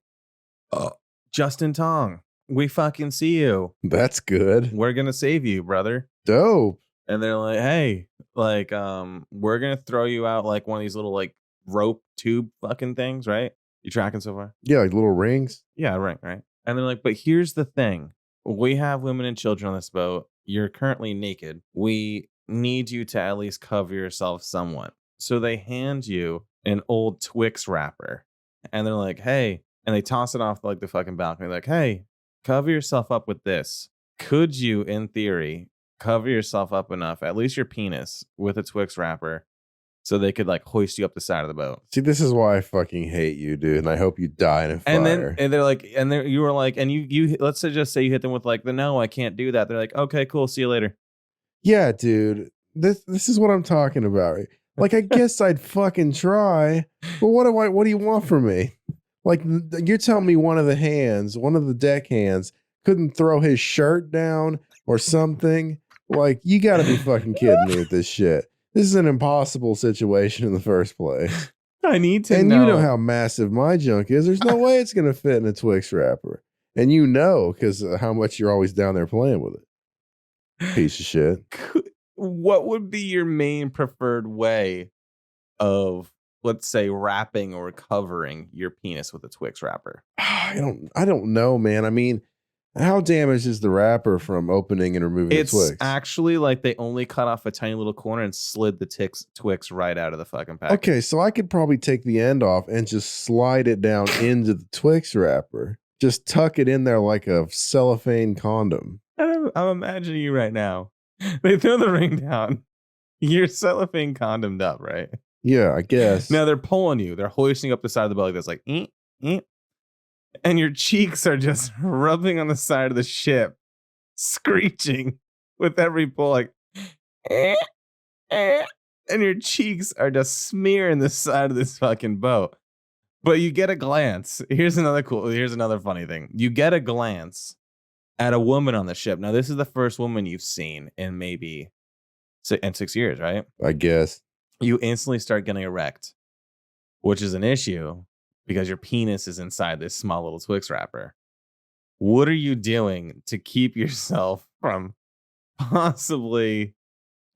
Justin Tong, we fucking see you. That's good. We're going to save you, brother." Dope. And they're like, "Hey, like, we're going to throw you out like one of these little like rope tube fucking things, right? You tracking so far?" Yeah, like little rings. Yeah, right. And they're like, "But here's the thing. We have women and children on this boat. You're currently naked. We need you to at least cover yourself somewhat." So they hand you an old Twix wrapper. And they're like, "Hey," and they toss it off like the fucking balcony. Like, "Hey, cover yourself up with this. Could you, in theory, cover yourself up enough, at least your penis, with a Twix wrapper so they could like hoist you up the side of the boat?" See, this is why I fucking hate you, dude. And I hope you die in a fire. And they're like, and you were like, and you let's just say you hit them with like no, I can't do that. They're like, "Okay, cool, see you later." Yeah, dude. This is what I'm talking about. Like, I guess I'd fucking try, but what do you want from me? Like, you're telling me one of the deck hands couldn't throw his shirt down or something? Like, you got to be fucking kidding me with this shit. This is an impossible situation in the first place. I need to know. And you know how massive my junk is. There's no way it's going to fit in a Twix wrapper. And you know, because how much you're always down there playing with it. Piece of shit. What would be your main preferred way of, let's say, wrapping or covering your penis with a Twix wrapper? I don't know, man. I mean, how damaged is the wrapper from opening and removing the Twix? It's actually like they only cut off a tiny little corner and slid the Twix right out of the fucking pack. Okay, so I could probably take the end off and just slide it down into the Twix wrapper. Just tuck it in there like a cellophane condom. I'm imagining you right now. They throw the ring down. You're cellophane condomed up, right? Yeah, I guess. Now they're pulling you. They're hoisting up the side of the belly. That's like, and your cheeks are just rubbing on the side of the ship, screeching with every pull, like, and your cheeks are just smearing the side of this fucking boat. But you get a glance. Here's another funny thing. You get a glance at a woman on the ship. Now, this is the first woman you've seen in maybe 6 years, right? I guess. You instantly start getting erect, which is an issue because your penis is inside this small little Twix wrapper. What are you doing to keep yourself from possibly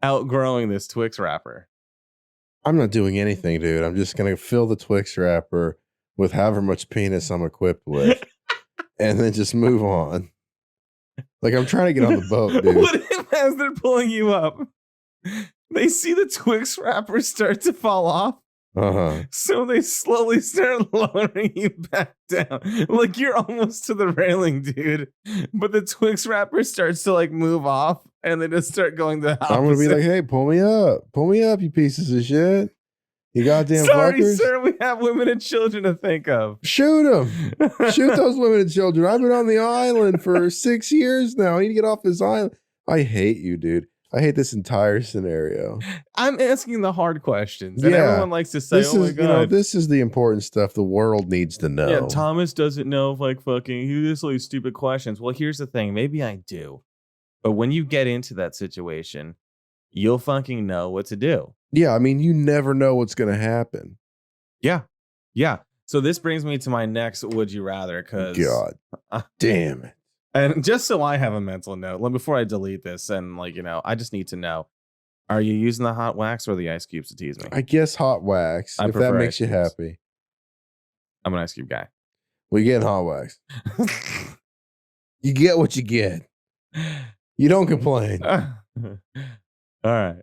outgrowing this Twix wrapper? I'm not doing anything, dude. I'm just going to fill the Twix wrapper with however much penis I'm equipped with and then just move on. Like, I'm trying to get on the boat, dude. What if as they're pulling you up, they see the Twix wrapper start to fall off? Uh-huh. So they slowly start lowering you back down. Like you're almost to the railing, dude. But the Twix wrapper starts to like move off and they just start going the opposite. I'm going to be like, "Hey, pull me up, you pieces of shit. You goddamn Sorry, fuckers. Sir, we have women and children to think of." Shoot them. Shoot those women and children. I've been on the island for 6 years now. I need to get off this island. I hate you, dude. I hate this entire scenario. I'm asking the hard questions. And everyone likes to say, "Oh my God. This is the important stuff the world needs to know." Yeah, Thomas doesn't know if like fucking he just like stupid questions. Well, here's the thing. Maybe I do. But when you get into that situation, you'll fucking know what to do. Yeah, I mean, you never know what's going to happen. Yeah. So this brings me to my next would you rather, because God damn it. And just so I have a mental note, before I delete this, and I just need to know: are you using the hot wax or the ice cubes to tease me? I guess hot wax. I if that prefer makes ice you cubes. happy. I'm an ice cube guy. We get hot wax. You get what you get. You don't complain. All right.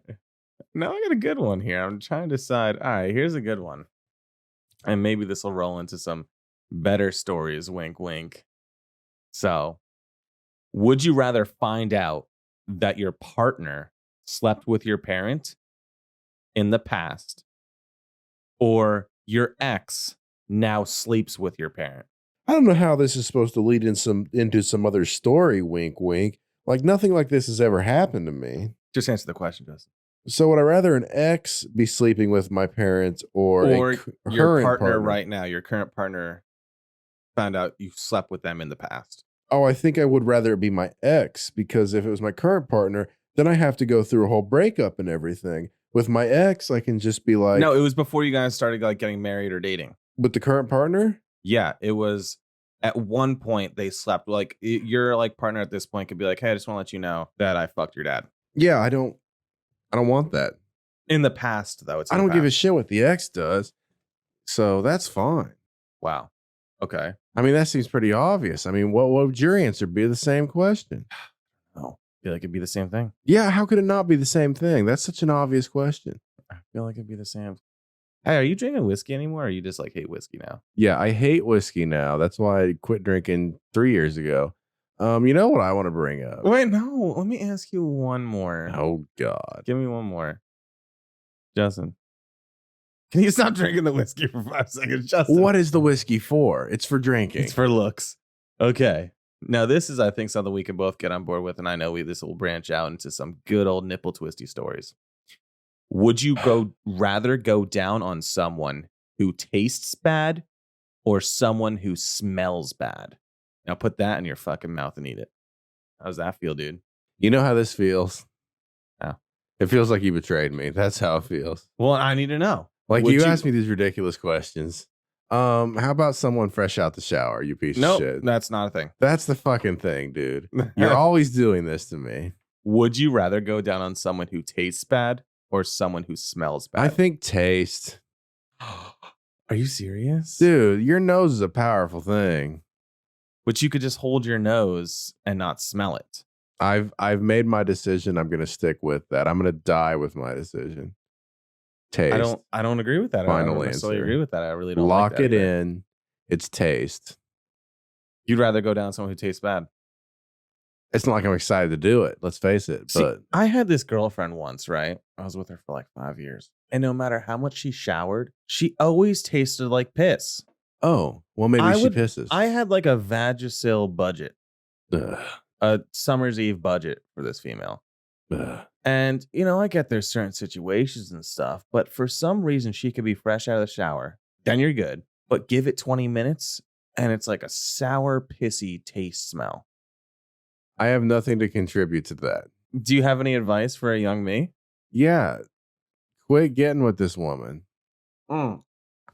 Now I got a good one here. I'm trying to decide. All right, here's a good one. And maybe this will roll into some better stories. Wink, wink. So, would you rather find out that your partner slept with your parent in the past, or your ex now sleeps with your parent? I don't know how this is supposed to lead into some other story, wink, wink. Like, nothing like this has ever happened to me. Just answer the question, Justin. So would I rather an ex be sleeping with my parents or your partner right now, your current partner, found out you slept with them in the past? Oh, I think I would rather it be my ex, because if it was my current partner, then I have to go through a whole breakup and everything. With my ex, I can just be like... No, it was before you guys started getting married or dating. With the current partner? Yeah, it was at one point they slept. Like, your partner at this point could be like, hey, I just want to let you know that I fucked your dad. Yeah, I don't want that. In the past, though. I don't give a shit what the ex does. So that's fine. Wow. Okay. I mean, that seems pretty obvious. I mean, what would your answer be? The same question. Oh, I feel like it'd be the same thing. Yeah, how could it not be the same thing? That's such an obvious question. I feel like it'd be the same. Hey, are you drinking whiskey anymore, or you just hate whiskey now? Yeah, I hate whiskey now. That's why I quit drinking 3 years ago. You know what I want to bring up? Wait, no. Let me ask you one more. Oh, God. Give me one more. Justin, can you stop drinking the whiskey for 5 seconds, Justin? What is the whiskey for? It's for drinking. It's for looks. Okay. Now, this is, I think, something we can both get on board with, and I know this will branch out into some good old nipple twisty stories. Would you rather go down on someone who tastes bad or someone who smells bad? Now put that in your fucking mouth and eat it. How does that feel, dude? You know how this feels? How? It feels like you betrayed me. That's how it feels. Well, I need to know. Like, you asked me these ridiculous questions. How about someone fresh out the shower, you piece of shit? Nope, that's not a thing. That's the fucking thing, dude. You're always doing this to me. Would you rather go down on someone who tastes bad or someone who smells bad? I think taste. Are you serious? Dude, your nose is a powerful thing. But you could just hold your nose and not smell it. I've made my decision. I'm going to stick with that. I'm going to die with my decision. Taste. I don't agree with that. Final I don't answer. agree with that. I really don't Lock like that it either. in. It's taste. You'd rather go down someone who tastes bad. It's not like I'm excited to do it. Let's face it. But See, I had this girlfriend once, right? I was with her for 5 years. And no matter how much she showered, she always tasted like piss. Oh, well, maybe she pisses. I had a Vagisil budget. Ugh. A summer's eve budget for this female. Ugh. And, I get there's certain situations and stuff, but for some reason she could be fresh out of the shower. Then you're good. But give it 20 minutes and it's like a sour, pissy taste smell. I have nothing to contribute to that. Do you have any advice for a young me? Yeah. Quit getting with this woman.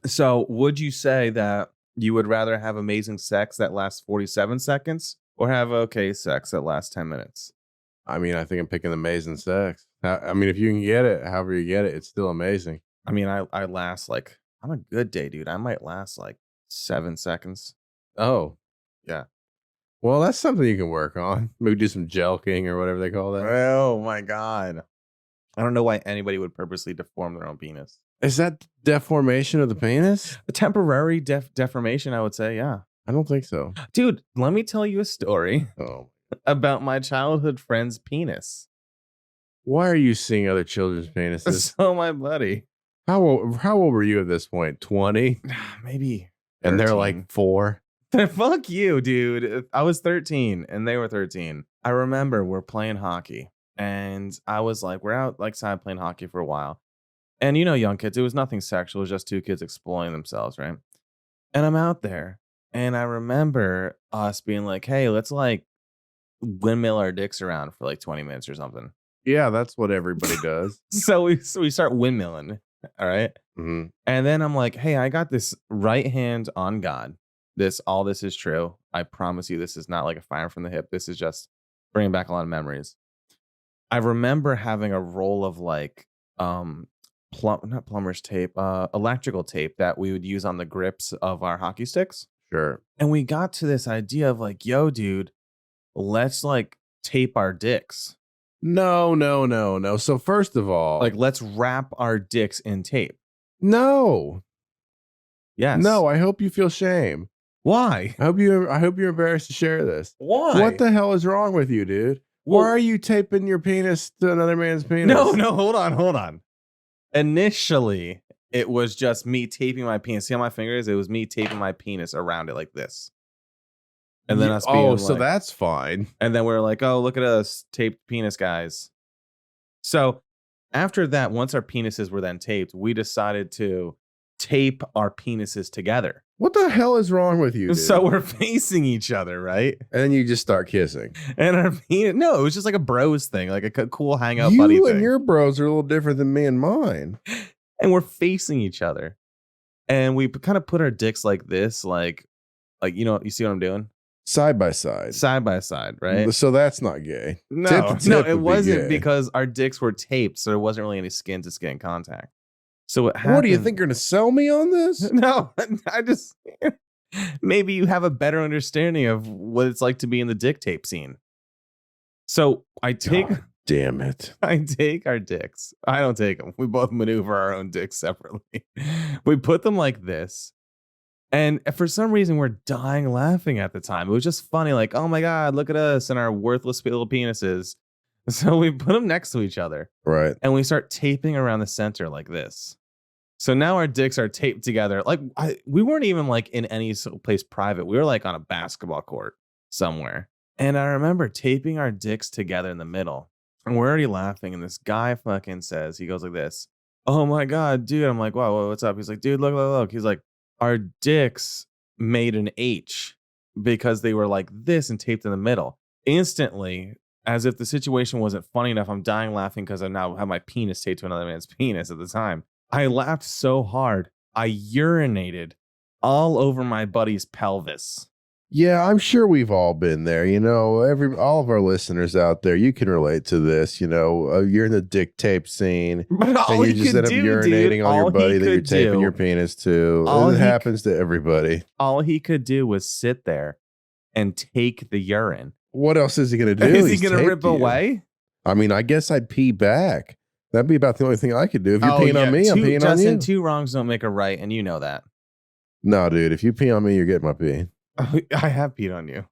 So would you say that you would rather have amazing sex that lasts 47 seconds or have okay sex that lasts 10 minutes? I mean, I think I'm picking amazing sex. I mean, if you can get it, however you get it, it's still amazing. I mean, I last on a good day, dude, I might last 7 seconds. Oh, yeah. Well, that's something you can work on. Maybe do some jelking or whatever they call that. Oh my God. I don't know why anybody would purposely deform their own penis. Is that deformation of the penis? A temporary deformation, I would say, yeah. I don't think so. Dude, let me tell you a story about my childhood friend's penis. Why are you seeing other children's penises? So, my buddy. How old were you at this point? 20? Maybe. 13. And they're 4? Fuck you, dude. I was 13 and they were 13. I remember we're playing hockey and I was we're outside playing hockey for a while. And young kids, it was nothing sexual. It was just two kids exploring themselves, right? And I'm out there and I remember us being like, hey, let's windmill our dicks around for 20 minutes or something. Yeah, that's what everybody does. So we start windmilling. All right. Mm-hmm. And then I'm like, hey, I got this right hand on God. All this is true. I promise you, this is not like a fire from the hip. This is just bringing back a lot of memories. I remember having a roll of like not plumber's tape, electrical tape that we would use on the grips of our hockey sticks. Sure. And we got to this idea of like, yo, dude, let's like tape our dicks. No. So first of all, like, let's wrap our dicks in tape. No. Yes. No, I hope you feel shame. Why? I hope you're embarrassed to share this. Why? What the hell is wrong with you, dude? Why are you taping your penis to another man's penis? No, hold on. Initially, it was just me taping my penis. See how my finger is? It was me taping my penis around it like this. And then us being so that's fine. And then we're like, oh, look at us, taped penis guys. So after that, once our penises were then taped, we decided to tape our penises together. What the hell is wrong with you, dude? So we're facing each other, right? And then you just start kissing. And our penis, no, it was just like a bros thing, like a cool hangout buddy thing. You and your bros are a little different than me and mine. And we're facing each other. And we kind of put our dicks like this, like you know, you see what I'm doing? Side by side. Side by side, right? So that's not gay. No, it wasn't because our dicks were taped, so there wasn't really any skin to skin contact. So what happened? What do you think, you're going to sell me on this? No, I just maybe you have a better understanding of what it's like to be in the dick tape scene. So I take God damn it. I take our dicks. I don't take them. We both maneuver our own dicks separately. We put them like this. And for some reason, we're dying laughing at the time. It was just funny, like, oh my God, look at us and our worthless little penises. So we put them next to each other. Right. And we start taping around the center like this. So now our dicks are taped together. Like we weren't even like in any place private. We were like on a basketball court somewhere. And I remember taping our dicks together in the middle. And we're already laughing. And this guy fucking says, he goes like this. Oh my God, dude. I'm like, wow, what's up? He's like, dude, look. He's like, our dicks made an H because they were like this and taped in the middle. Instantly, as if the situation wasn't funny enough, I'm dying laughing because I now have my penis taped to another man's penis at the time. I laughed so hard, I urinated all over my buddy's pelvis. Yeah, I'm sure we've all been there. You know, all of our listeners out there, you can relate to this. You know, you're in the dick tape scene, and you just end up urinating on your buddy that you're taping your penis to. It happens to everybody. All he could do was sit there and take the urine. What else is he going to do? Is he going to rip away? I mean, I guess I'd pee back. That'd be about the only thing I could do. If you're peeing on me, I'm peeing on you. Two wrongs don't make a right, and you know that. No, dude. If you pee on me, you're getting my pee. I have peed on you.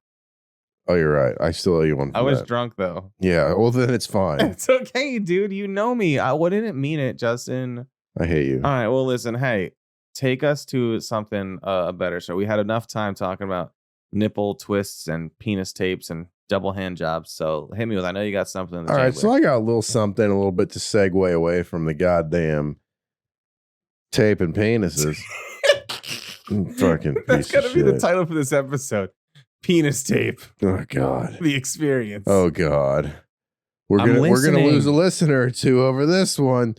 Oh, you're right. I still owe you one. I was drunk, though. Yeah, well, then it's fine. It's okay, dude. You know me. I wouldn't mean it, Justin. I hate you. All right, well, listen. Hey, take us to something better. So we had enough time talking about nipple twists and penis tapes and double hand jobs. So hit me with, I know you got something in the All right, so I got a little something, a little bit to segue away from the goddamn tape and penises. Fucking That's gotta be the title for this episode. Penis tape. Oh God. The experience. Oh God. We're gonna lose a listener or two over this one.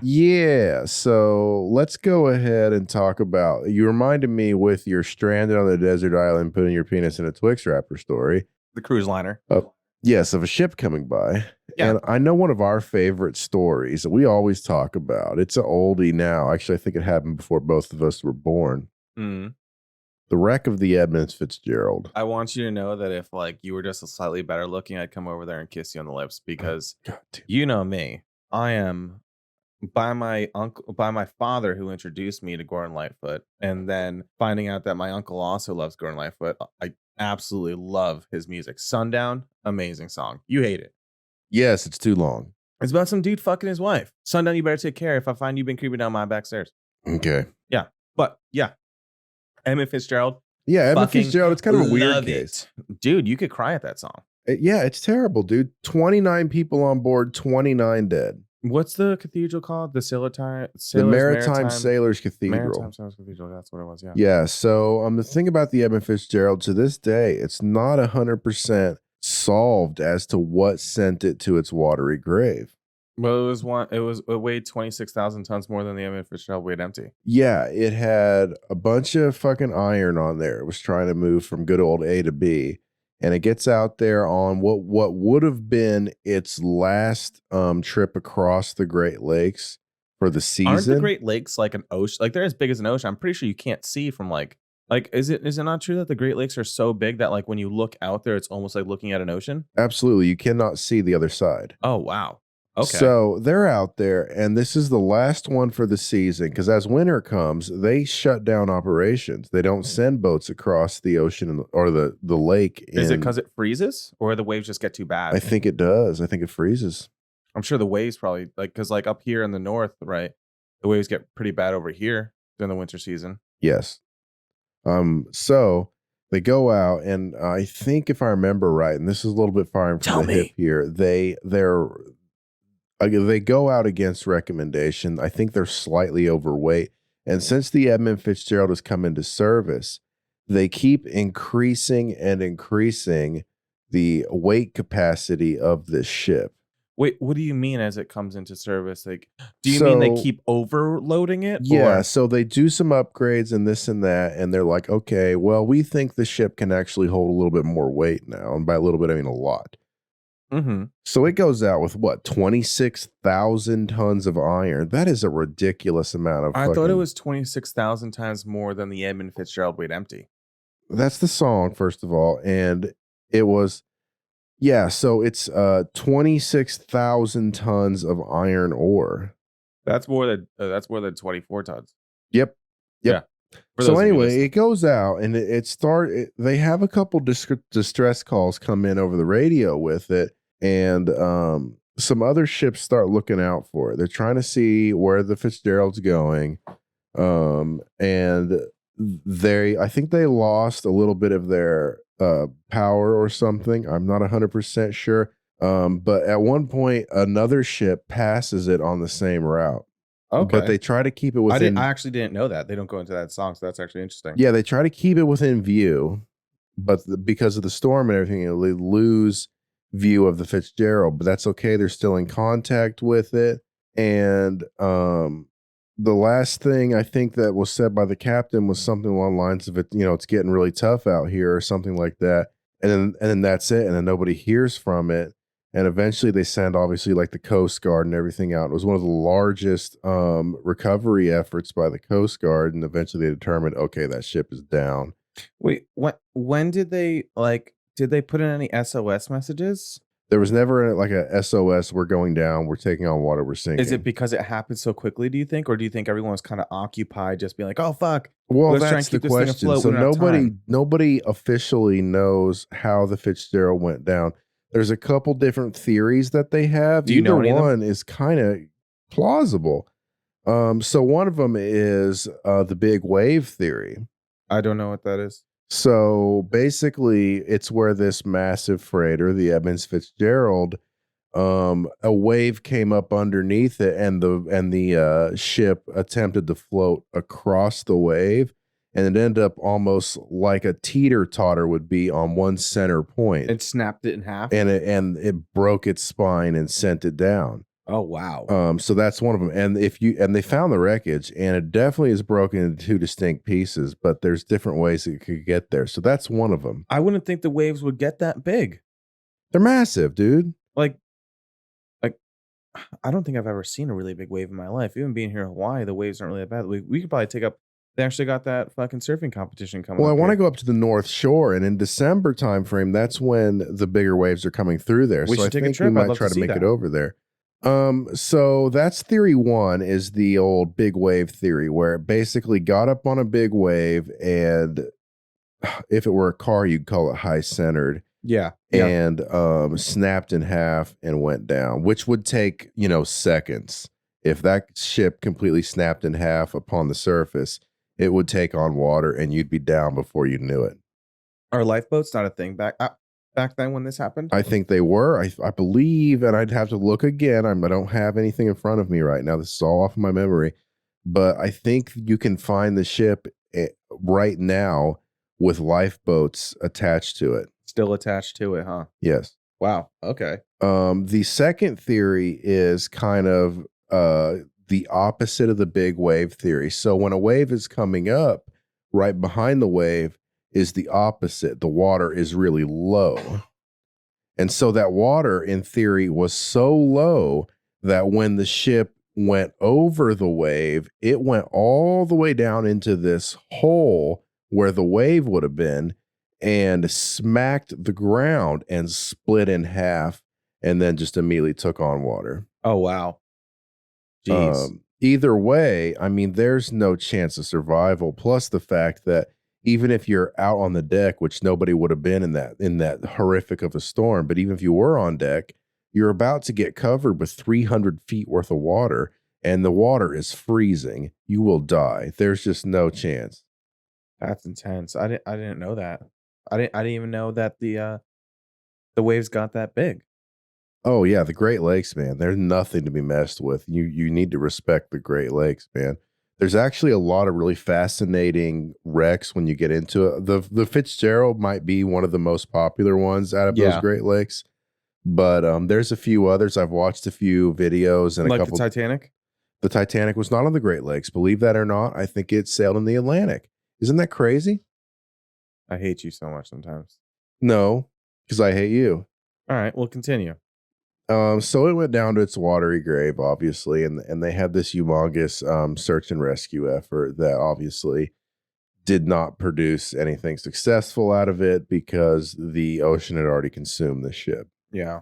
Yeah. So let's go ahead and talk about. You reminded me with your stranded on the desert island, putting your penis in a Twix wrapper story. The cruise liner. Yes, of a ship coming by. Yeah. And I know one of our favorite stories that we always talk about. It's an oldie now. Actually, I think it happened before both of us were born. Mm. The wreck of the Edmund Fitzgerald. I want you to know that if like you were just a slightly better looking, I'd come over there and kiss you on the lips because you know me. I am by my father who introduced me to Gordon Lightfoot, and then finding out that my uncle also loves Gordon Lightfoot. I absolutely love his music. Sundown, amazing song. You hate it. Yes, it's too long. It's about some dude fucking his wife. Sundown, you better take care if I find you've been creeping down my back stairs. Okay. Yeah. But yeah. Emmett Fitzgerald. Yeah, Emmett Fitzgerald. It's kind of a weird case. Dude, you could cry at that song. Yeah, it's terrible, dude. 29 people on board, 29 dead. What's the cathedral called? The Maritime Sailors Cathedral. Maritime Sailors Cathedral. That's what it was. Yeah. Yeah. So the thing about the Edmund Fitzgerald, to this day, it's not 100% solved as to what sent it to its watery grave. Well, it weighed 26,000 tons more than the Edmund Fitzgerald weighed empty. Yeah, it had a bunch of fucking iron on there. It was trying to move from good old A to B. And it gets out there on what would have been its last trip across the Great Lakes for the season. Aren't the Great Lakes like an ocean? Like they're as big as an ocean. I'm pretty sure you can't see from like is it not true that the Great Lakes are so big that like when you look out there, it's almost like looking at an ocean? Absolutely. You cannot see the other side. Oh, wow. Okay. So they're out there, and this is the last one for the season because as winter comes, they shut down operations. They don't send boats across the ocean or the lake. Is it because it freezes or the waves just get too bad? I think it does. I think it freezes. I'm sure the waves probably because like up here in the north, right? The waves get pretty bad over here during the winter season. Yes. So they go out, and I think if I remember right, and this is a little bit firing from the hip here, they go out against recommendation. I think they're slightly overweight. And since the Edmund Fitzgerald has come into service, they keep increasing and increasing the weight capacity of this ship. Wait, what do you mean as it comes into service? Like, do you mean they keep overloading it? Yeah, so they do some upgrades and this and that, and they're like, okay, well, we think the ship can actually hold a little bit more weight now. And by a little bit, I mean a lot. Mm-hmm. So it goes out with what, 26,000 tons of iron. That is a ridiculous amount of. I thought it was 26,000 times more than the Edmund Fitzgerald weighed empty. That's the song, first of all, and it was, yeah. So it's 26,000 tons of iron ore. That's more than 24 tons. Yep. Yeah. So anyway, it goes out and they have a couple distress calls come in over the radio with it. And some other ships start looking out for it. They're trying to see where the Fitzgerald's going. And I think they lost a little bit of their power or something. I'm not 100% sure. But at one point, another ship passes it on the same route. Okay. But they try to keep it within. I actually didn't know that. They don't go into that song, so that's actually interesting. Yeah, they try to keep it within view. But because of the storm and everything, they lose view of the Fitzgerald, but that's okay. They're still in contact with it. And the last thing I think that was said by the captain was something along the lines of it, it's getting really tough out here or something like that. And then that's it. And then nobody hears from it. And eventually they send obviously like the Coast Guard and everything out. It was one of the largest recovery efforts by the Coast Guard. And eventually they determined, okay, that ship is down. Wait, when did they put in any SOS messages? There was never like a SOS, we're going down, we're taking on water, we're sinking. Is it because it happened so quickly, do you think? Or do you think everyone was kind of occupied just being like, oh, fuck. Well, that's the question. So nobody officially knows how the Fitzgerald went down. There's a couple different theories that they have. Do you know any of them? One is kind of plausible. So one of them is the big wave theory. I don't know what that is. So basically, it's where this massive freighter, the Edmund Fitzgerald, a wave came up underneath it, and the ship attempted to float across the wave, and it ended up almost like a teeter-totter would be on one center point. It snapped it in half, and it broke its spine and sent it down. Oh wow! So that's one of them, and they found the wreckage, and it definitely is broken into two distinct pieces, but there's different ways it could get there. So that's one of them. I wouldn't think the waves would get that big. They're massive, dude. Like I don't think I've ever seen a really big wave in my life. Even being here in Hawaii, the waves aren't really that bad. We could probably take up. They actually got that fucking surfing competition coming. Well, I want to go up to the North Shore, and in December timeframe, that's when the bigger waves are coming through there. We so I should take think a trip. we might try to make it over there. So that's theory one, is the old big wave theory, where it basically got up on a big wave, and if it were a car, you'd call it high centered. Yeah. And snapped in half and went down, which would take, seconds. If that ship completely snapped in half upon the surface, it would take on water and you'd be down before you knew it. Are lifeboats not a thing back then when this happened? I think they were. I believe, and I'd have to look again. I don't have anything in front of me right now. This is all off of my memory. But I think you can find the ship right now with lifeboats attached to it. Still attached to it, huh? Yes. Wow. Okay. The second theory is kind of the opposite of the big wave theory. So when a wave is coming up, right behind the wave is the opposite. The water is really low. And so that water, in theory, was so low that when the ship went over the wave, it went all the way down into this hole where the wave would have been and smacked the ground and split in half and then just immediately took on water. Oh, wow. Jeez. Either way, I mean, there's no chance of survival. Plus the fact that even if you're out on the deck, which nobody would have been in that horrific of a storm, but even if you were on deck, you're about to get covered with 300 feet worth of water, and the water is freezing. You will die. There's just no chance. That's intense. I didn't know that. I didn't even know that the waves got that big. Oh yeah, the Great Lakes, man. There's nothing to be messed with. You need to respect the Great Lakes, man. There's actually a lot of really fascinating wrecks when you get into it. The Fitzgerald might be one of the most popular ones out of those Great Lakes, but there's a few others. I've watched a few videos and like a couple. The Titanic. The Titanic was not on the Great Lakes, believe that or not. I think it sailed in the Atlantic. Isn't that crazy? I hate you so much sometimes. No, because I hate you. All right, we'll continue. So it went down to its watery grave, obviously, and they had this humongous search and rescue effort that obviously did not produce anything successful out of it because the ocean had already consumed the ship. Yeah.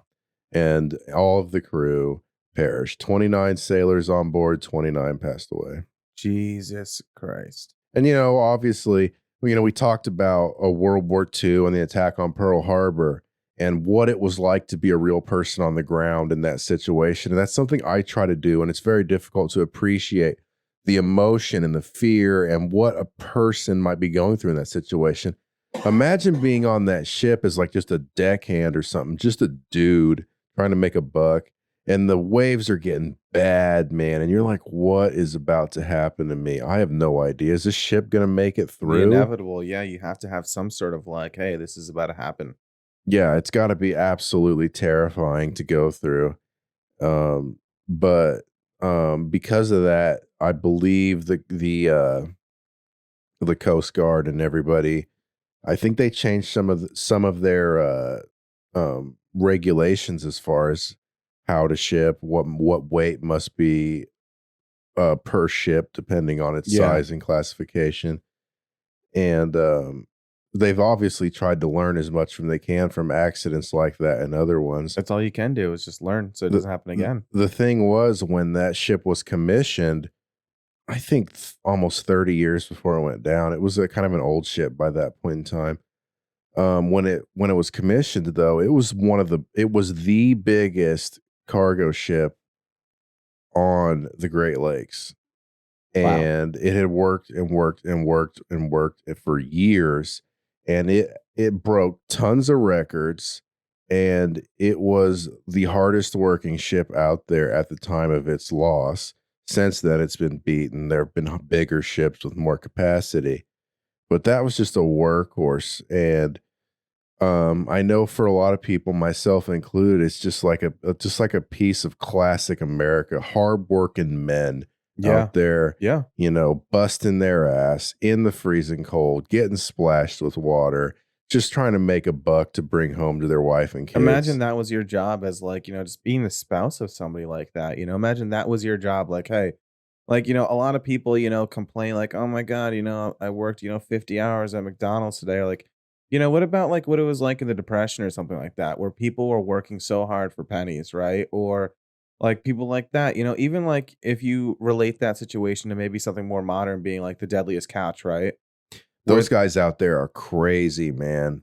And all of the crew perished. 29 sailors on board, 29 passed away. Jesus Christ. And, you know, obviously, we talked about a World War II and the attack on Pearl Harbor and what it was like to be a real person on the ground in that situation. And that's something I try to do. And it's very difficult to appreciate the emotion and the fear and what a person might be going through in that situation. Imagine being on that ship as like just a deckhand or something, just a dude trying to make a buck. And the waves are getting bad, man. And you're like, what is about to happen to me? I have no idea. Is this ship going to make it through? The inevitable. Yeah, you have to have some sort of like, hey, this is about to happen. Yeah, it's got to be absolutely terrifying to go through. But because of that, I believe the Coast Guard and everybody, I think they changed some of their regulations as far as how to ship, what weight must be per ship depending on its size and classification. And they've obviously tried to learn as much from they can from accidents like that and other ones. That's all you can do is just learn so it doesn't happen again. The thing was, when that ship was commissioned, I think almost 30 years before it went down, it was a kind of an old ship by that point in time. When it was commissioned, though, it was the biggest cargo ship on the Great Lakes. And it had worked and worked and worked and worked for years. And it broke tons of records, and it was the hardest working ship out there at the time of its loss. Since then, it's been beaten. There have been bigger ships with more capacity, but that was just a workhorse. And I know for a lot of people, myself included, it's just like a piece of classic America, hardworking men out there, busting their ass in the freezing cold, getting splashed with water, just trying to make a buck to bring home to their wife and kids. Imagine that was your job as like, just being the spouse of somebody like that. Imagine that was your job. Like, hey, like, a lot of people, complain like, oh my God, I worked, 50 hours at McDonald's today. Or like, what about like what it was like in the Depression or something like that, where people were working so hard for pennies, right? Or like people like that, even like if you relate that situation to maybe something more modern, being like the Deadliest Catch, right? Those guys out there are crazy, man.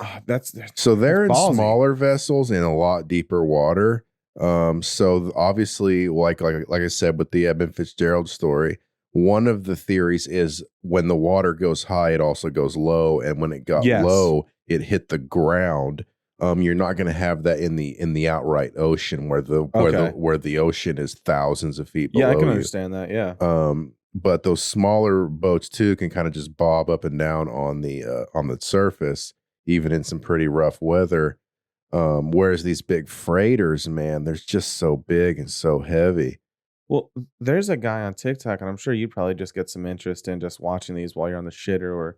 So they're in ballsy. Smaller vessels in a lot deeper water. So obviously, like I said with the Edmund Fitzgerald story, one of the theories is when the water goes high, it also goes low, and when it got low, it hit the ground. You're not going to have that in the outright ocean where the ocean is thousands of feet below I can you. understand that. Yeah. But those smaller boats too can kind of just bob up and down on the surface, even in some pretty rough weather. Whereas these big freighters, man, they're just so big and so heavy. Well, there's a guy on TikTok, and I'm sure you probably just get some interest in just watching these while you're on the shitter or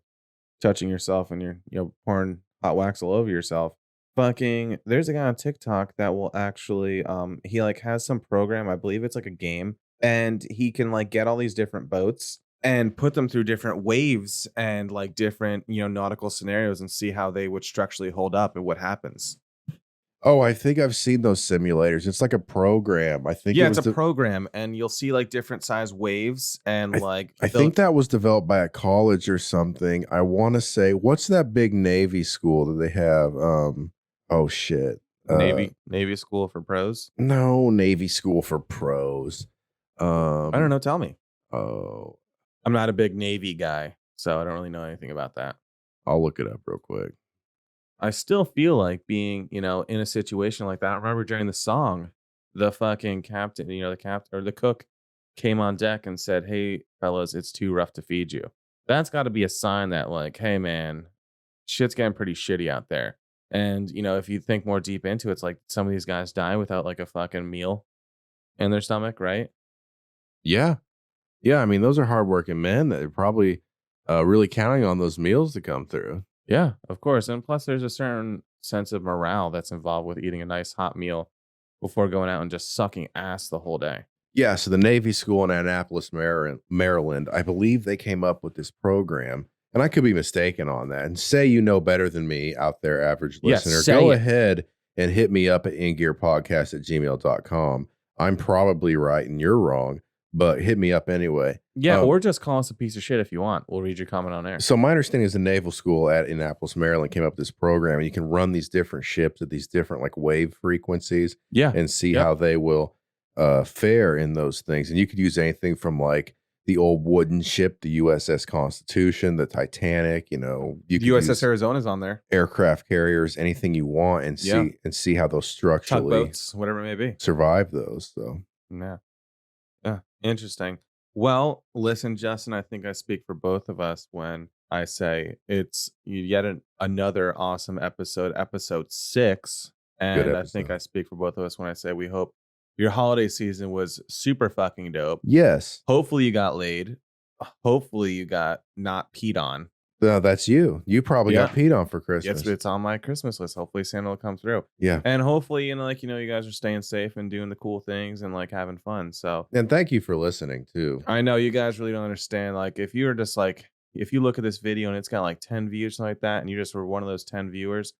touching yourself and you're pouring hot wax all over yourself. There's a guy on TikTok that will actually he like has some program, I believe it's like a game, and he can like get all these different boats and put them through different waves and like different, nautical scenarios and see how they would structurally hold up and what happens. Oh, I think I've seen those simulators. It's like a program. I think it's a program, and you'll see like different size waves and I think that was developed by a college or something. I want to say, what's that big Navy school that they have? Oh shit. Navy school for pros? No, Navy school for pros. I don't know. Tell me. Oh, I'm not a big Navy guy, so I don't really know anything about that. I'll look it up real quick. I still feel like being, in a situation like that. I remember during the song, the fucking captain, the captain or the cook came on deck and said, "Hey, fellas, it's too rough to feed you." That's got to be a sign that, like, hey, man, shit's getting pretty shitty out there. And, if you think more deep into it, it's like some of these guys die without like a fucking meal in their stomach, right? Yeah. Yeah. I mean, those are hardworking men that are probably really counting on those meals to come through. Yeah, of course. And plus, there's a certain sense of morale that's involved with eating a nice hot meal before going out and just sucking ass the whole day. Yeah. So the Navy school in Annapolis, Maryland, I believe they came up with this program. And I could be mistaken on that. And say you know better than me out there, average listener. Go ahead and hit me up at ingearpodcast@gmail.com. I'm probably right and you're wrong, but hit me up anyway. Yeah, or just call us a piece of shit if you want. We'll read your comment on air. So my understanding is the naval school at Annapolis, Maryland came up with this program. And you can run these different ships at these different like wave frequencies and see how they will fare in those things. And you could use anything from like the old wooden ship, the USS Constitution, the Titanic, the USS Arizona's on there. Aircraft carriers, anything you want, and see how those structurally tugboats, whatever it may be, survive those. So yeah, interesting. Well, listen, Justin, I think I speak for both of us when I say it's yet another awesome episode 6, and I think I speak for both of us when I say we hope your holiday season was super fucking dope. Yes. Hopefully you got laid. Hopefully you got not peed on. No, that's you. You probably got peed on for Christmas. It's on my Christmas list. Hopefully Santa will come through. Yeah. And hopefully, you guys are staying safe and doing the cool things and like having fun. So, and thank you for listening too. I know you guys really don't understand. Like if you were just like, if you look at this video and it's got like 10 views, something like that, and you just were one of those 10 viewers,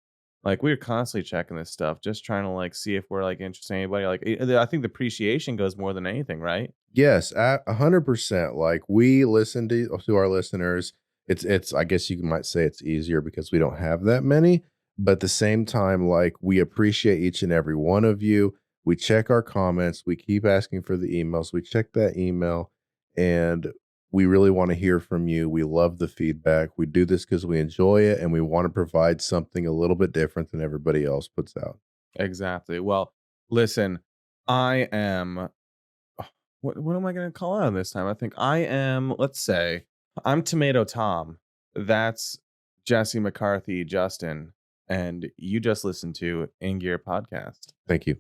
like we're constantly checking this stuff, just trying to like see if we're like interesting anybody. Like I think the appreciation goes more than anything, right? Yes, 100%. Like we listen to our listeners. It's I guess you might say it's easier because we don't have that many, but at the same time, like we appreciate each and every one of you. We check our comments. We keep asking for the emails. We check that email, and we really want to hear from you. We love the feedback. We do this because we enjoy it, and we want to provide something a little bit different than everybody else puts out. Exactly. Well, listen, I am. What am I going to call out this time? I think I am. Let's say I'm Tomato Tom. That's Jesse McCarthy, Justin, and you just listened to In Gear Podcast. Thank you.